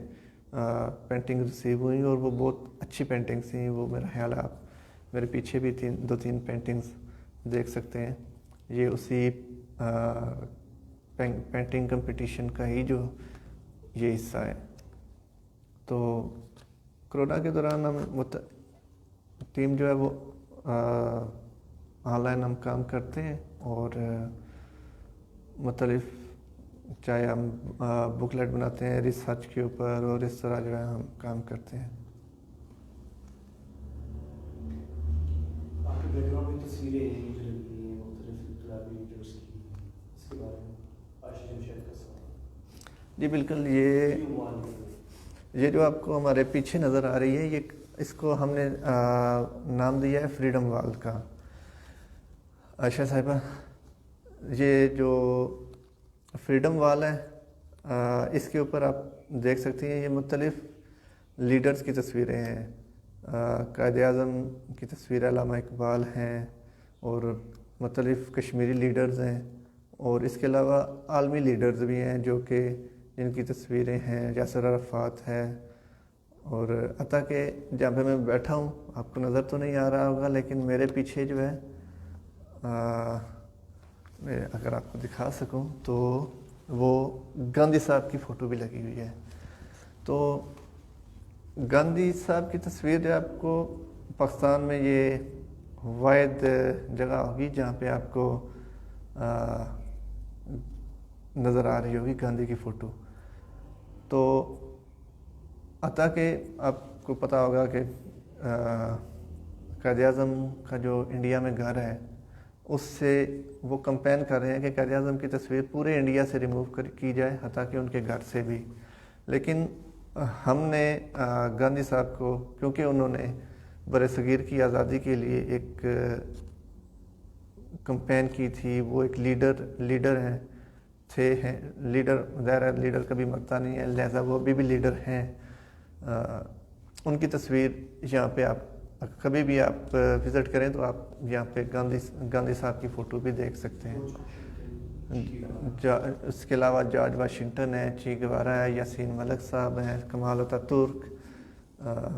پینٹنگ ریسیو ہوئیں, اور وہ بہت اچھی پینٹنگس تھیں. وہ میرا خیال ہے آپ میرے پیچھے بھی 2-3 پینٹنگس دیکھ سکتے ہیں. یہ اسی پینٹنگ کمپٹیشن کا ہی جو یہ حصہ ہے. تو کرونا کے دوران ہم ٹیم جو ہے وہ آن لائن ہم کام کرتے ہیں, اور مختلف چاہے ہم بکلیٹ بناتے ہیں ریسرچ کے اوپر, اور اس طرح جو ہے ہم کام کرتے ہیں. آپ کے بیک گراؤنڈ میں تصویریں ہیں جو لگی ہیں مختلف انقلابی لیڈرس کی, اس کے بارے میں عاشق جمشید کا سوال. جی بالکل, یہ جو آپ کو ہمارے پیچھے نظر آ رہی ہے, یہ اس کو ہم نے نام دیا ہے فریڈم وال کا. عائشہ صاحبہ, یہ جو فریڈم وال ہے اس کے اوپر آپ دیکھ سکتے ہیں یہ مختلف لیڈرز کی تصویریں ہیں. قائد اعظم کی تصویر علامہ اقبال ہیں, اور مختلف کشمیری لیڈرز ہیں, اور اس کے علاوہ عالمی لیڈرز بھی ہیں جو کہ جن کی تصویریں ہیں. یاسر عرفات ہے, اور حتیٰ کہ جہاں پہ میں بیٹھا ہوں آپ کو نظر تو نہیں آ رہا ہوگا, لیکن میرے پیچھے جو ہے میں اگر آپ کو دکھا سکوں تو وہ گاندھی صاحب کی فوٹو بھی لگی ہوئی ہے. تو گاندھی صاحب کی تصویر جو آپ کو پاکستان میں یہ واحد جگہ ہوگی جہاں پہ آپ کو نظر آ رہی ہوگی گاندھی کی فوٹو. تو حتیٰ کہ آپ کو پتہ ہوگا کہ قائد اعظم کا جو انڈیا میں گھر ہے اس سے وہ کمپین کر رہے ہیں کہ قائد اعظم کی تصویر پورے انڈیا سے ریموو کی جائے, حتیٰ کہ ان کے گھر سے بھی. لیکن ہم نے گاندھی صاحب کو, کیونکہ انہوں نے بر صغیر کی آزادی کے لیے ایک کمپین کی تھی, وہ ایک لیڈر ہیں لیڈر, ظاہر لیڈر کبھی مرتا نہیں ہے, لہذا وہ ابھی بھی لیڈر ہیں. ان کی تصویر یہاں پہ آپ کبھی بھی آپ وزٹ کریں تو آپ یہاں پہ گاندھی صاحب کی فوٹو بھی دیکھ سکتے ہیں. اس کے علاوہ جارج واشنگٹن ہے, چی گوارا ہے, یاسین ملک صاحب ہیں, کمال اتا ترک,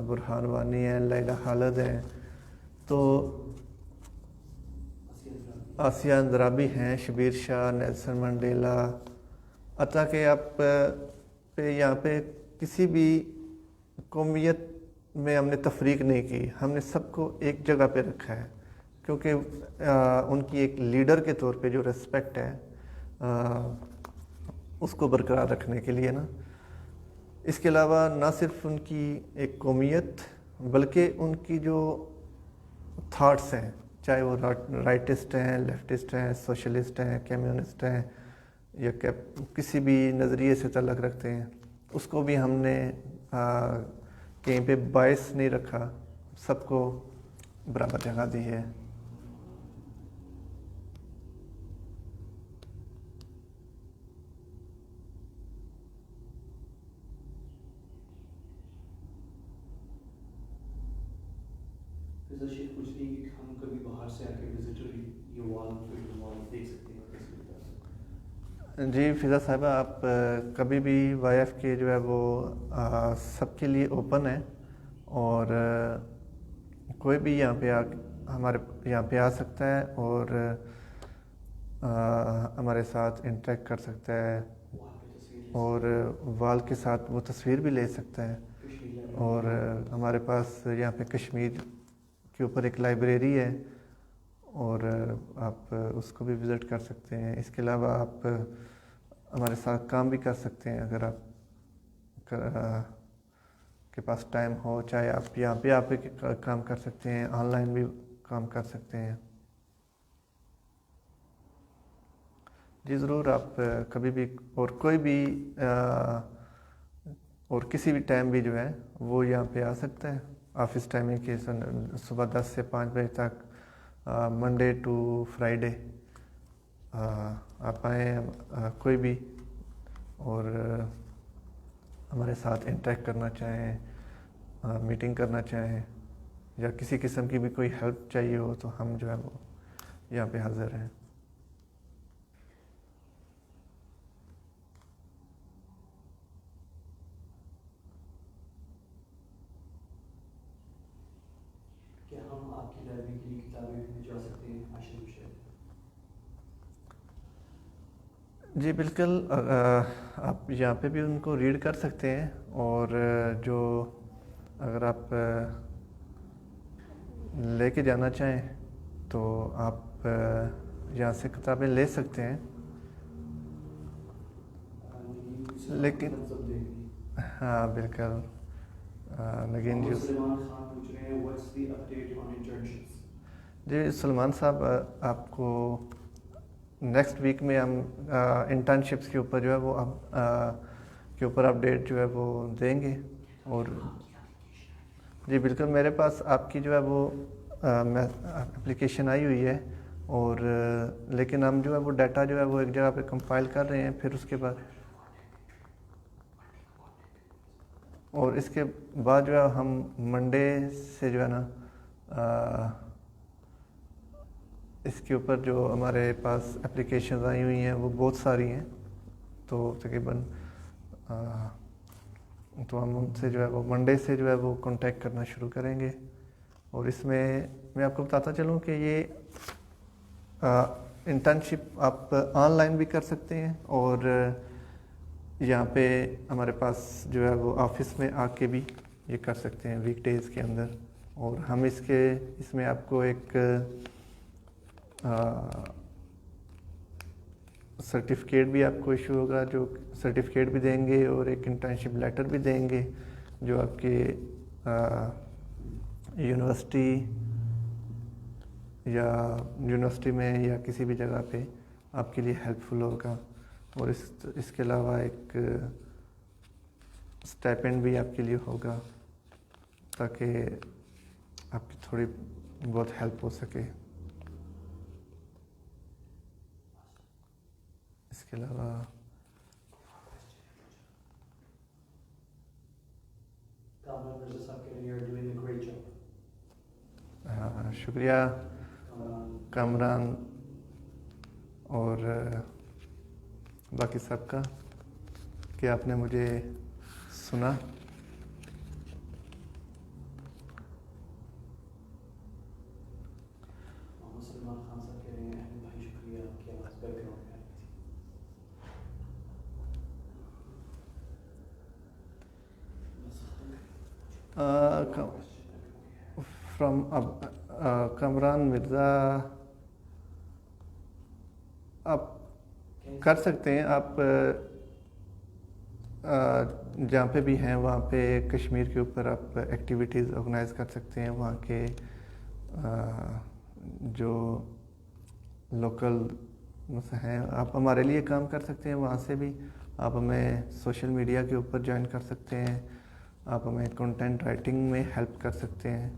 برہان وانی ہیں, لیلہ خالد ہیں, تو آسیہ اندرابی ہیں, شبیر شاہ, نیلسن منڈیلا. حتیٰ کہ آپ پہ یہاں پہ کسی بھی قومیت میں ہم نے تفریق نہیں کی, ہم نے سب کو ایک جگہ پہ رکھا ہے, کیونکہ ان کی ایک لیڈر کے طور پہ جو ریسپیکٹ ہے اس کو برقرار رکھنے کے لیے نا. اس کے علاوہ نہ صرف ان کی ایک قومیت بلکہ ان کی جو تھاٹس ہیں, چاہے وہ رائٹسٹ ہیں, لیفٹسٹ ہیں, سوشلسٹ ہیں, کمیونسٹ ہیں, یا کسی بھی نظریے سے تعلق رکھتے ہیں, اس کو بھی ہم نے کہیں پہ باعث نہیں رکھا, سب کو برابر جگہ دی ہے. شیخ پوچھ رہی ہیں کہ ہم کبھی باہر سے آ کے وزٹر یہ وال دیکھ سکتے ہیں. جی فضا صاحبہ, آپ کبھی بھی YF کے جو ہے وہ سب کے لیے اوپن ہے, اور کوئی بھی یہاں پہ ہمارے یہاں پہ آ سکتا ہے اور ہمارے ساتھ انٹریکٹ کر سکتا ہے, اور وال کے ساتھ وہ تصویر بھی لے سکتا ہے. اور ہمارے پاس یہاں پہ کشمیر کے اوپر ایک لائبریری ہے, اور آپ اس کو بھی وزٹ کر سکتے ہیں. اس کے علاوہ آپ ہمارے ساتھ کام بھی کر سکتے ہیں اگر آپ کے پاس ٹائم ہو. چاہے آپ یہاں پہ آپ کام کر سکتے ہیں, آن لائن بھی کام کر سکتے ہیں. جی ضرور, آپ کبھی بھی اور کوئی بھی اور کسی بھی ٹائم بھی جو ہے وہ یہاں پہ آ سکتا ہے. آفس ٹائمنگ کے صبح 10 سے 5 بجے تک, منڈے ٹو فرائیڈے آپ آئیں کوئی بھی, اور ہمارے ساتھ انٹریکٹ کرنا چاہیں, میٹنگ کرنا چاہیں, یا کسی قسم کی بھی کوئی ہیلپ چاہیے ہو تو ہم جو ہے وہ یہاں پہ حاضر ہیں. کیا ہم آپ کی لائبریری کے لیے کتابیں بھجوا سکتے ہیں عاشق شہر؟ جی بالکل, آپ یہاں پہ بھی ان کو ریڈ کر سکتے ہیں, اور جو اگر آپ لے کے جانا چاہیں تو آپ یہاں سے کتابیں لے سکتے ہیں. لیکن ہاں بالکل, نگین جی سلمان خان پوچھ رہے ہیں what's the update on internships؟ جی سلمان صاحب, آپ کو نیکسٹ ویک میں ہم انٹرنشپس کے اوپر جو ہے وہ کے اوپر اپڈیٹ جو ہے وہ دیں گے. اور جی بالکل, میرے پاس آپ کی جو ہے وہ اپلیکیشن آئی ہوئی ہے, اور لیکن ہم جو ہے وہ ڈیٹا جو ہے وہ ایک جگہ پہ کمپائل کر رہے ہیں. پھر اس کے بعد اور اس کے بعد جو ہے ہم منڈے سے جو ہے نا اس کے اوپر جو ہمارے پاس اپلیکیشنز آئی ہوئی ہیں وہ بہت ساری ہیں, تو تقریباً تو ہم ان سے جو ہے وہ منڈے سے جو ہے وہ کانٹیکٹ کرنا شروع کریں گے. اور اس میں آپ کو بتاتا چلوں کہ یہ انٹرنشپ آپ آن لائن بھی کر سکتے ہیں, اور یہاں پہ ہمارے پاس جو ہے وہ آفس میں آ کے بھی یہ کر سکتے ہیں ویک ڈیز کے اندر. اور ہم اس میں آپ کو ایک سرٹیفکیٹ بھی آپ کو ایشو ہوگا, جو سرٹیفکیٹ بھی دیں گے, اور ایک انٹرنشپ لیٹر بھی دیں گے جو آپ کے یونیورسٹی میں یا کسی بھی جگہ پہ آپ کے لیے ہیلپ فل ہوگا. اور اس کے علاوہ ایک اسٹائپینڈ بھی آپ کے لیے ہوگا تاکہ آپ کی تھوڑی بہت ہیلپ ہو سکے. اس کے علاوہ ہاں شکریہ کامران اور باقی سب کا کہ آپ نے مجھے سنا. سلمان خان صاحب کہہ رہے ہیں احمد بھائی شکریہ آپ کی آواز بیک گراؤنڈ میں آ رہی تھی. فرام کامران مرزا, آپ کر سکتے ہیں. آپ جہاں پہ بھی ہیں وہاں پہ کشمیر کے اوپر آپ ایکٹیویٹیز آرگنائز کر سکتے ہیں. وہاں کے جو لوکل ہیں آپ ہمارے لیے کام کر سکتے ہیں. وہاں سے بھی آپ ہمیں سوشل میڈیا کے اوپر جوائن کر سکتے ہیں, آپ ہمیں کنٹینٹ رائٹنگ میں ہیلپ کر سکتے ہیں.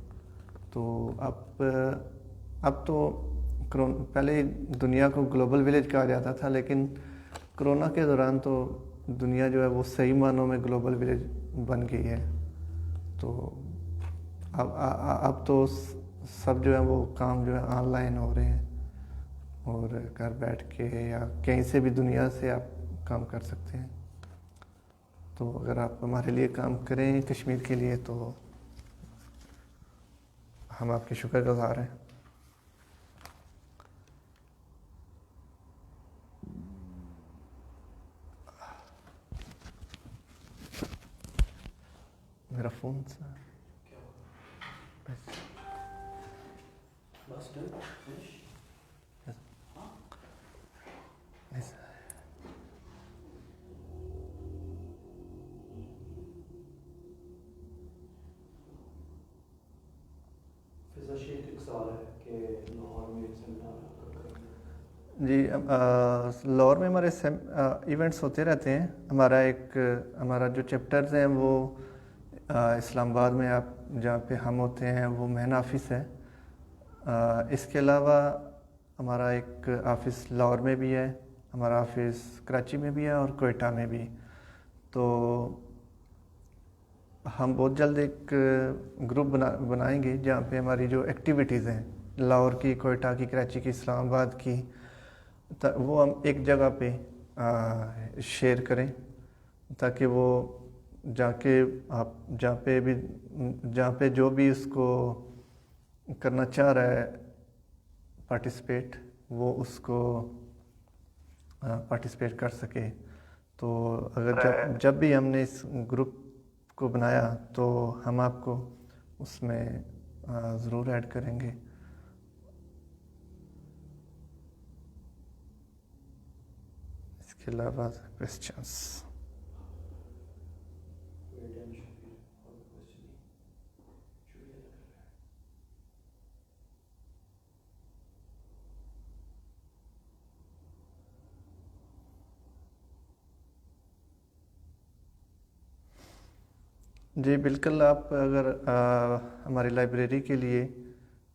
تو اب تو پہلے دنیا کو گلوبل ولیج کہا جاتا تھا, لیکن کرونا کے دوران تو دنیا جو ہے وہ صحیح معنوں میں گلوبل ولیج بن گئی ہے. تو اب تو سب جو ہے وہ کام جو ہے آن لائن ہو رہے ہیں, اور گھر بیٹھ کے یا کہیں سے بھی دنیا سے آپ کام کر سکتے ہیں. تو اگر آپ ہمارے لیے کام کریں کشمیر کے لیے تو ہم آپ کے شکر گزار ہیں. میرا فون بس ڈن. فضا شیخ ایک سوال ہے کہ لاہور میں سیمینار کب کریں گے؟ جی لاہور میں ہمارے ایونٹس ہوتے رہتے ہیں. ہمارا جو چیپٹرز ہیں وہ اسلام آباد میں آپ جہاں پہ ہم ہوتے ہیں وہ مین آفس ہے. اس کے علاوہ ہمارا ایک آفس لاہور میں بھی ہے, ہمارا آفس کراچی میں بھی ہے اور کوئٹہ میں بھی. تو ہم بہت جلد ایک گروپ بنائیں گے جہاں پہ ہماری جو ایکٹیویٹیز ہیں لاہور کی, کوئٹہ کی, کراچی کی, اسلام آباد کی, وہ ہم ایک جگہ پہ شیئر کریں تاکہ وہ جہاں پہ جو بھی اس کو کرنا چاہ رہا ہے پارٹیسپیٹ, وہ اس کو پارٹیسپیٹ کر سکے. تو اگر جب بھی ہم نے اس گروپ کو بنایا تو ہم آپ کو اس میں ضرور ایڈ کریں گے. اس کے علاوہ کویسچنس. جی بالکل, آپ اگر ہماری لائبریری کے لیے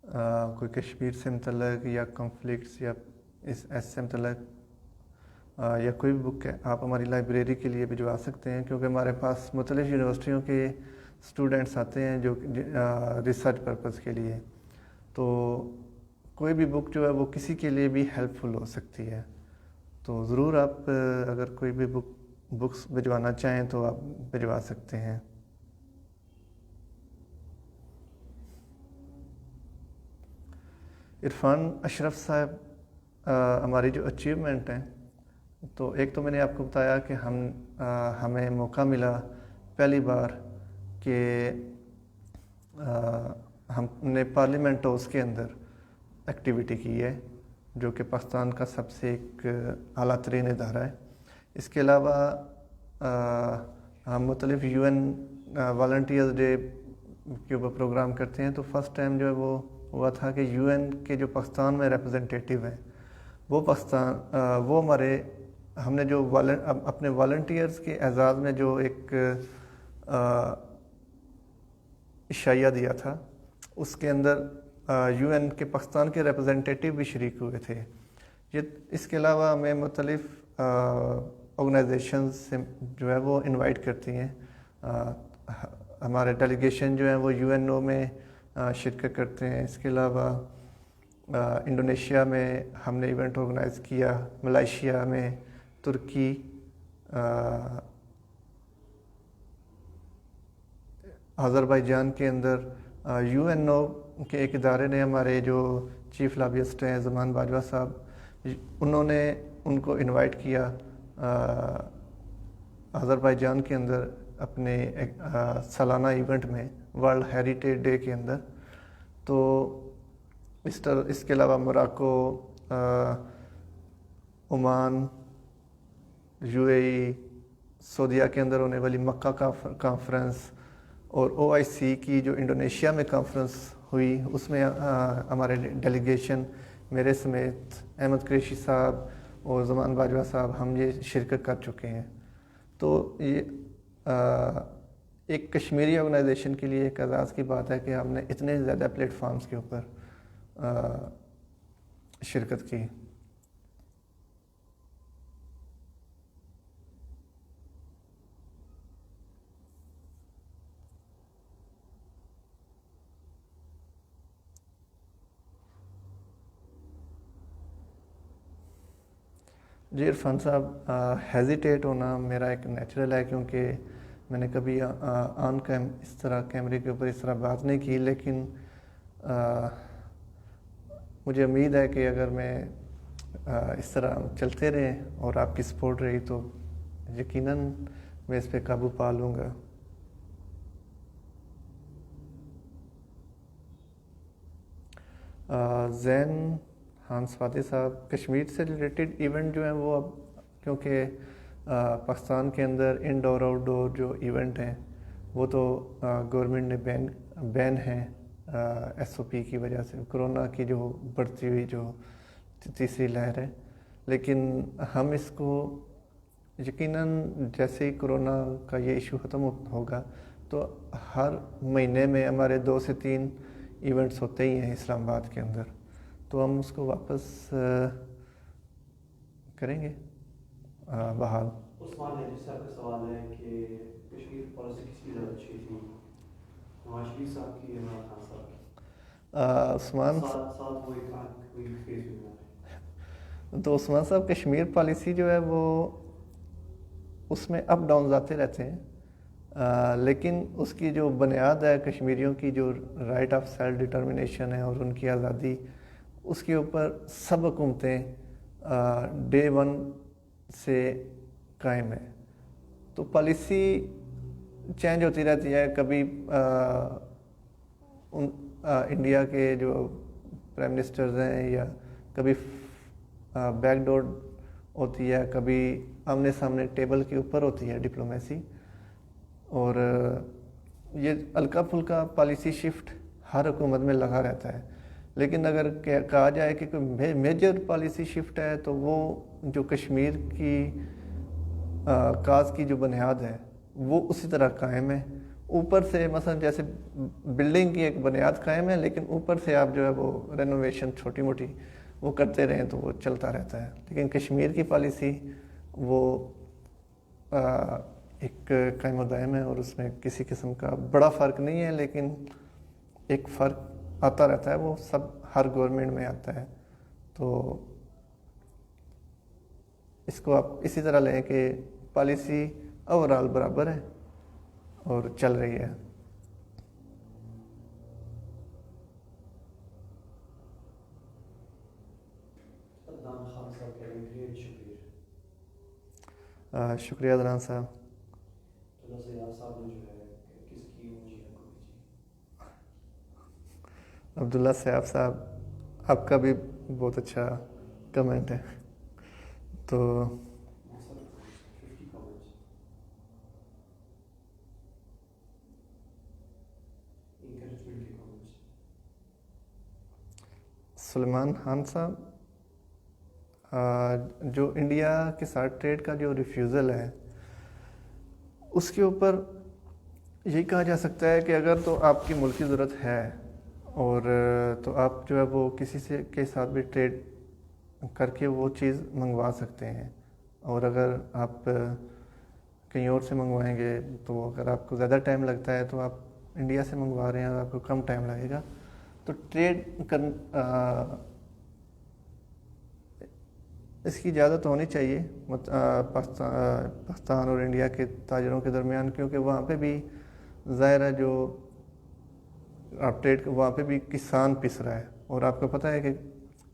کوئی کشمیر سے متعلق یا کنفلکٹس یا ایسے سے متعلق یا کوئی بھی بک ہے, آپ ہماری لائبریری کے لیے بھجوا سکتے ہیں, کیونکہ ہمارے پاس مختلف یونیورسٹیوں کے اسٹوڈنٹس آتے ہیں جو ریسرچ پرپز کے لیے. تو کوئی بھی بک جو ہے وہ کسی کے لیے بھی ہیلپ فل ہو سکتی ہے. تو ضرور آپ اگر کوئی بھی بکس بھجوانا چاہیں تو آپ بھجوا سکتے ہیں. عرفان اشرف صاحب, ہماری جو اچیومنٹ ہیں, تو ایک تو میں نے آپ کو بتایا کہ ہمیں موقع ملا پہلی بار کہ ہم نے پارلیمنٹ ہاؤس کے اندر ایکٹیویٹی کی ہے, جو کہ پاکستان کا سب سے ایک اعلیٰ ترین ادارہ ہے. اس کے علاوہ ہم مختلف UN والنٹیئرز ڈے کے اوپر پروگرام کرتے ہیں. تو فرسٹ ٹائم جو ہے وہ ہوا تھا کہ UN کے جو پاکستان میں ریپرزنٹیٹیو ہیں وہ ہم نے جو اپنے والنٹیئرز کے اعزاز میں جو ایک عشائیہ دیا تھا, اس کے اندر UN کے پاکستان کے ریپرزنٹیٹیو بھی شریک ہوئے تھے. اس کے علاوہ ہمیں مختلف آرگنائزیشنز سے جو ہے وہ انوائٹ کرتی ہیں. ہمارے ڈیلیگیشن جو ہیں وہ UNO میں شرکت کرتے ہیں. اس کے علاوہ انڈونیشیا میں ہم نے ایونٹ آرگنائز کیا, ملائیشیا میں, ترکی, آذربائیجان کے اندر UNO کے ایک ادارے نے ہمارے جو چیف لابیسٹ ہیں زمان باجوہ صاحب, انہوں نے ان کو انوائٹ کیا آذربائیجان کے اندر اپنے سالانہ ایونٹ میں ورلڈ ہیریٹیج ڈے کے اندر. تو اس کے علاوہ موراکو, عمان, UAE, سعودیہ کے اندر ہونے والی مکہ کانفرنس, اور OIC کی جو انڈونیشیا میں کانفرنس ہوئی, اس میں ہمارے ڈیلیگیشن میرے سمیت احمد قریشی صاحب اور زمان باجوہ صاحب ہم یہ شرکت کر چکے ہیں. تو یہ ایک کشمیری آرگنائزیشن کے لیے ایک اعزاز کی بات ہے کہ ہم نے اتنے زیادہ پلیٹ فارمز کے اوپر شرکت کی. جی عرفان صاحب, ہیزیٹیٹ ہونا میرا ایک نیچرل ہے, کیونکہ میں نے کبھی اس طرح کیمرے کے اوپر اس طرح بات نہیں کی, لیکن مجھے امید ہے کہ اگر میں اس طرح چلتے رہیں اور آپ کی سپورٹ رہی تو یقیناً میں اس پہ قابو پا لوں گا. زین ہانس فاتح صاحب کشمیر سے ریلیٹڈ ایونٹ جو ہیں وہ اب کیونکہ پاکستان کے اندر انڈور آؤٹ ڈور جو ایونٹ ہیں وہ تو گورنمنٹ نے بین ہیں ایس او پی کی وجہ سے، کرونا کی جو بڑھتی ہوئی جو تیسری لہر ہے. لیکن ہم اس کو یقیناً جیسے ہی کرونا کا یہ ایشو ختم ہوگا تو ہر مہینے میں ہمارے 2 سے 3 ایونٹس ہوتے ہی ہیں اسلام آباد کے اندر، تو ہم اس کو واپس کریں گے بحال. عثمان ہے جس سے آپ کا سوال ہے کہ کشمیر پالیسی کس کی زیادہ اچھی تھی، نواز شریف صاحب کی یا عمران خان صاحب کی؟ عثمان ساتھ وہ ایک فیس بھی تو عثمان صاحب کشمیر پالیسی جو ہے وہ اس میں اپ ڈاؤنز آتے رہتے ہیں، لیکن اس کی جو بنیاد ہے کشمیریوں کی جو رائٹ آف سیلف ڈٹرمنیشن ہے اور ان کی آزادی، اس کے اوپر سب حکومتیں ڈے 1 سے قائم ہیں. تو پالیسی چینج ہوتی رہتی ہے، کبھی انڈیا کے جو پرائم منسٹرز ہیں یا کبھی بیک ڈور ہوتی ہے، کبھی آمنے سامنے ٹیبل کے اوپر ہوتی ہے ڈپلومیسی. اور یہ ہلکا پھلکا پالیسی شفٹ ہر حکومت میں لگا رہتا ہے. لیکن اگر کہا جائے کہ کوئی میجر پالیسی شفٹ ہے تو وہ جو کشمیر کی کاز کی جو بنیاد ہے وہ اسی طرح قائم ہے. اوپر سے مثلا جیسے بلڈنگ کی ایک بنیاد قائم ہے، لیکن اوپر سے آپ جو ہے وہ رینوویشن چھوٹی موٹی وہ کرتے رہیں تو وہ چلتا رہتا ہے. لیکن کشمیر کی پالیسی وہ ایک قائم و دائم ہے اور اس میں کسی قسم کا بڑا فرق نہیں ہے، لیکن ایک فرق آتا رہتا ہے، وہ سب ہر گورنمنٹ میں آتا ہے. تو اس کو آپ اسی طرح لیں کہ پالیسی اوورال برابر ہے اور چل رہی ہے. شکریہ عدنان صاحب. عبداللہ سیاف صاحب آپ کا بھی بہت اچھا کمنٹ ہے. تو سلیمان خان صاحب جو انڈیا کے ساتھ ٹریڈ کا جو ریفیوزل ہے اس کے اوپر یہی کہا جا سکتا ہے کہ اگر تو آپ کی ملک کی ضرورت ہے اور تو آپ جو ہے وہ کسی سے کے ساتھ بھی ٹریڈ کر کے وہ چیز منگوا سکتے ہیں. اور اگر آپ کہیں اور سے منگوائیں گے تو اگر آپ کو زیادہ ٹائم لگتا ہے تو آپ انڈیا سے منگوا رہے ہیں اور آپ کو کم ٹائم لگے گا. تو ٹریڈ اس کی اجازت ہونی چاہیے پاکستان اور انڈیا کے تاجروں کے درمیان، کیونکہ وہاں پہ بھی ظاہر ہے جو آپ ٹریڈ وہاں پہ بھی کسان پس رہا ہے اور آپ کو پتہ ہے کہ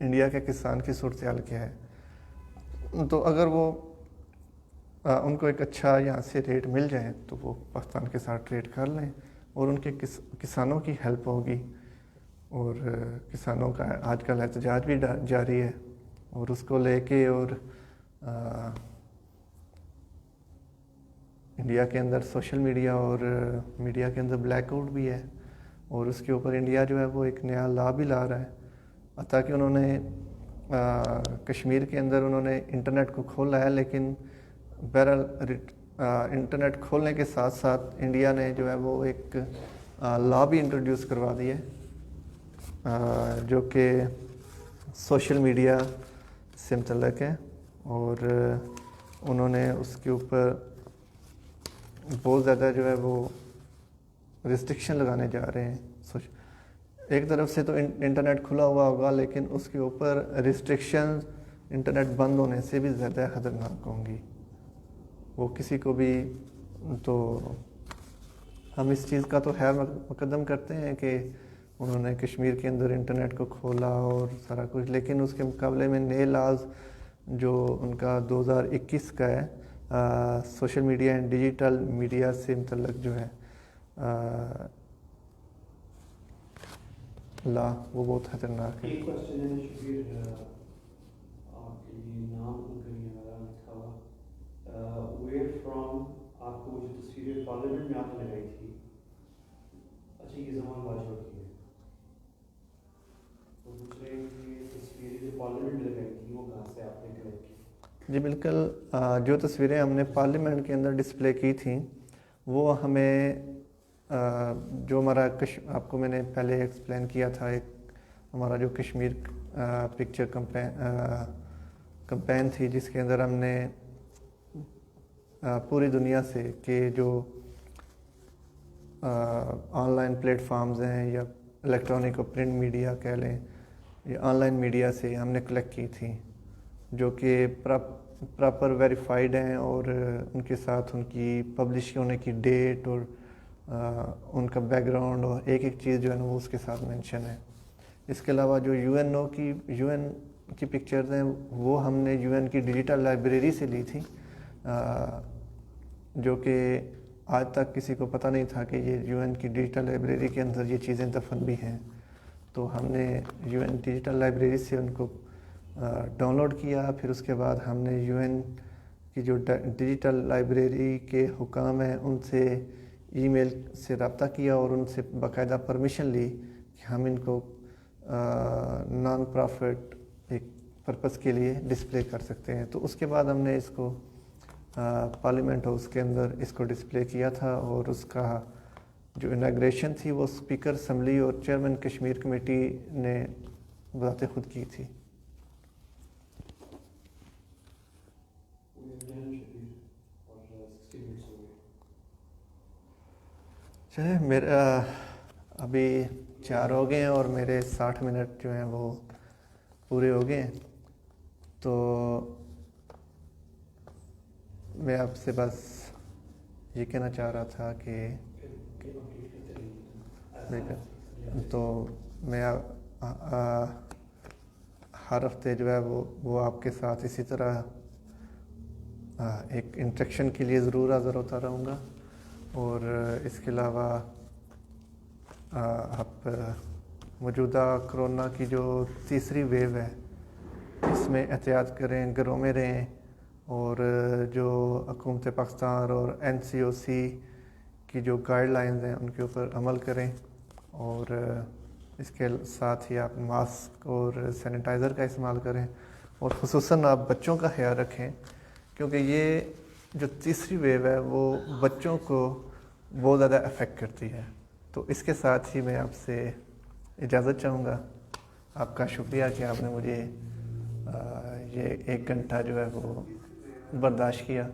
انڈیا کے کسان کی صورتحال کیا ہے. تو اگر وہ ان کو ایک اچھا یہاں سے ریٹ مل جائے تو وہ پاکستان کے ساتھ ٹریڈ کر لیں اور ان کے کسانوں کی ہیلپ ہوگی. اور کسانوں کا آج کل احتجاج بھی جاری ہے اور اس کو لے کے اور انڈیا کے اندر سوشل میڈیا اور میڈیا کے اندر بلیک آؤٹ بھی ہے اور اس کے اوپر انڈیا جو ہے وہ ایک نیا لا بھی لا رہا ہے. تاکہ انہوں نے کشمیر کے اندر انہوں نے انٹرنیٹ کو کھولا ہے، لیکن بہرحال انٹرنیٹ کھولنے کے ساتھ ساتھ انڈیا نے جو ہے وہ ایک لا بھی انٹروڈیوس کروا دی ہے جو کہ سوشل میڈیا سے متعلق ہے. اور انہوں نے اس کے اوپر بہت زیادہ جو ہے وہ ریسٹرکشن لگانے جا رہے ہیں. ایک طرف سے تو انٹرنیٹ کھلا ہوا ہوگا، لیکن اس کے اوپر ریسٹرکشن انٹرنیٹ بند ہونے سے بھی زیادہ خطرناک ہوں گی. وہ کسی کو بھی تو ہم اس چیز کا تو خیر مقدم کرتے ہیں کہ انہوں نے کشمیر کے اندر انٹرنیٹ کو کھولا اور سارا کچھ، لیکن اس کے مقابلے میں نئے لاز جو ان کا 2021 کا ہے social media and digital media سے متعلق جو ہے لا وہ بہت خطرناک ہے. ایک کوشچن ہے شبیر, آپ کے لیے نام کہیں ہمارا لکھا ہوا, ویئر فرام, آپ کو جو تصویریں پارلیمنٹ میں آپ نے لگائی تھی, اچھا یہ زمان باجوڑ کی ہے, وہ پوچھ رہے ہیں کہ تصویریں جو پارلیمنٹ میں لگائی تھی وہ کہاں سے آپ نے کلیکٹ کی؟ جی بالکل, جو تصویریں ہم نے پارلیمنٹ کے اندر ڈسپلے کی تھیں وہ ہمیں جو ہمارا آپ کو میں نے پہلے ایکسپلین کیا تھا, ایک ہمارا جو کشمیر پکچر کمپین تھی جس کے اندر ہم نے پوری دنیا سے کہ جو آن لائن پلیٹ فارمز ہیں یا الیکٹرانک اور پرنٹ میڈیا کہہ لیں یا آن لائن میڈیا سے ہم نے کلیکٹ کی تھی, جو کہ پراپر ویریفائڈ ہیں اور ان کے ساتھ ان کی پبلش ہونے کی ڈیٹ اور ان کا بیک گراؤنڈ اور ایک ایک چیز جو ہے نا وہ اس کے ساتھ مینشن ہے. اس کے علاوہ جو یو این کی پکچرز ہیں وہ ہم نے یو این کی ڈیجیٹل لائبریری سے لی تھی, جو کہ آج تک کسی کو پتہ نہیں تھا کہ یہ یو این کی ڈیجیٹل لائبریری کے اندر یہ چیزیں دفن بھی ہیں. تو ہم نے یو این ڈیجیٹل لائبریری سے ان کو ڈاؤن لوڈ کیا, پھر اس کے بعد ہم نے یو این کی جو ڈیجیٹل لائبریری کے حکام ہیں ان سے ای میل سے رابطہ کیا اور ان سے باقاعدہ پرمیشن لی کہ ہم ان کو نان پرافٹ ایک پرپس کے لیے ڈسپلے کر سکتے ہیں. تو اس کے بعد ہم نے اس کو پارلیمنٹ ہاؤس کے اندر اس کو ڈسپلے کیا تھا, اور اس کا جو اناگریشن تھی وہ اسپیکر اسمبلی اور چیئرمین کشمیر کمیٹی نے بذات خود کی تھی. چلے میرا ابھی 4 ہو گئے ہیں اور میرے 60 منٹ جو ہیں وہ پورے ہو گئے ہیں. تو میں آپ سے بس یہ کہنا چاہ رہا تھا کہ تو میں ہر ہفتے جو ہے وہ آپ کے ساتھ اسی طرح ایک انٹریکشن کے لیے ضرور حاضر ہوتا رہوں گا. اور اس کے علاوہ آپ موجودہ کرونا کی جو تیسری ویو ہے اس میں احتیاط کریں, گھروں میں رہیں, اور جو حکومت پاکستان اور NCOC کی جو گائیڈ لائنز ہیں ان کے اوپر عمل کریں, اور اس کے ساتھ ہی آپ ماسک اور سینیٹائزر کا استعمال کریں, اور خصوصاً آپ بچوں کا خیال رکھیں کیونکہ یہ جو تیسری ویو ہے وہ بچوں کو بہت زیادہ افیکٹ کرتی ہے. تو اس کے ساتھ ہی میں آپ سے اجازت چاہوں گا. آپ کا شکریہ کہ آپ نے مجھے یہ 1 گھنٹہ جو ہے وہ برداشت کیا.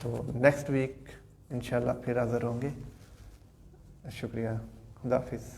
تو نیکسٹ ویک انشاءاللہ پھر حاضر ہوں گے. شکریہ, خدا حافظ.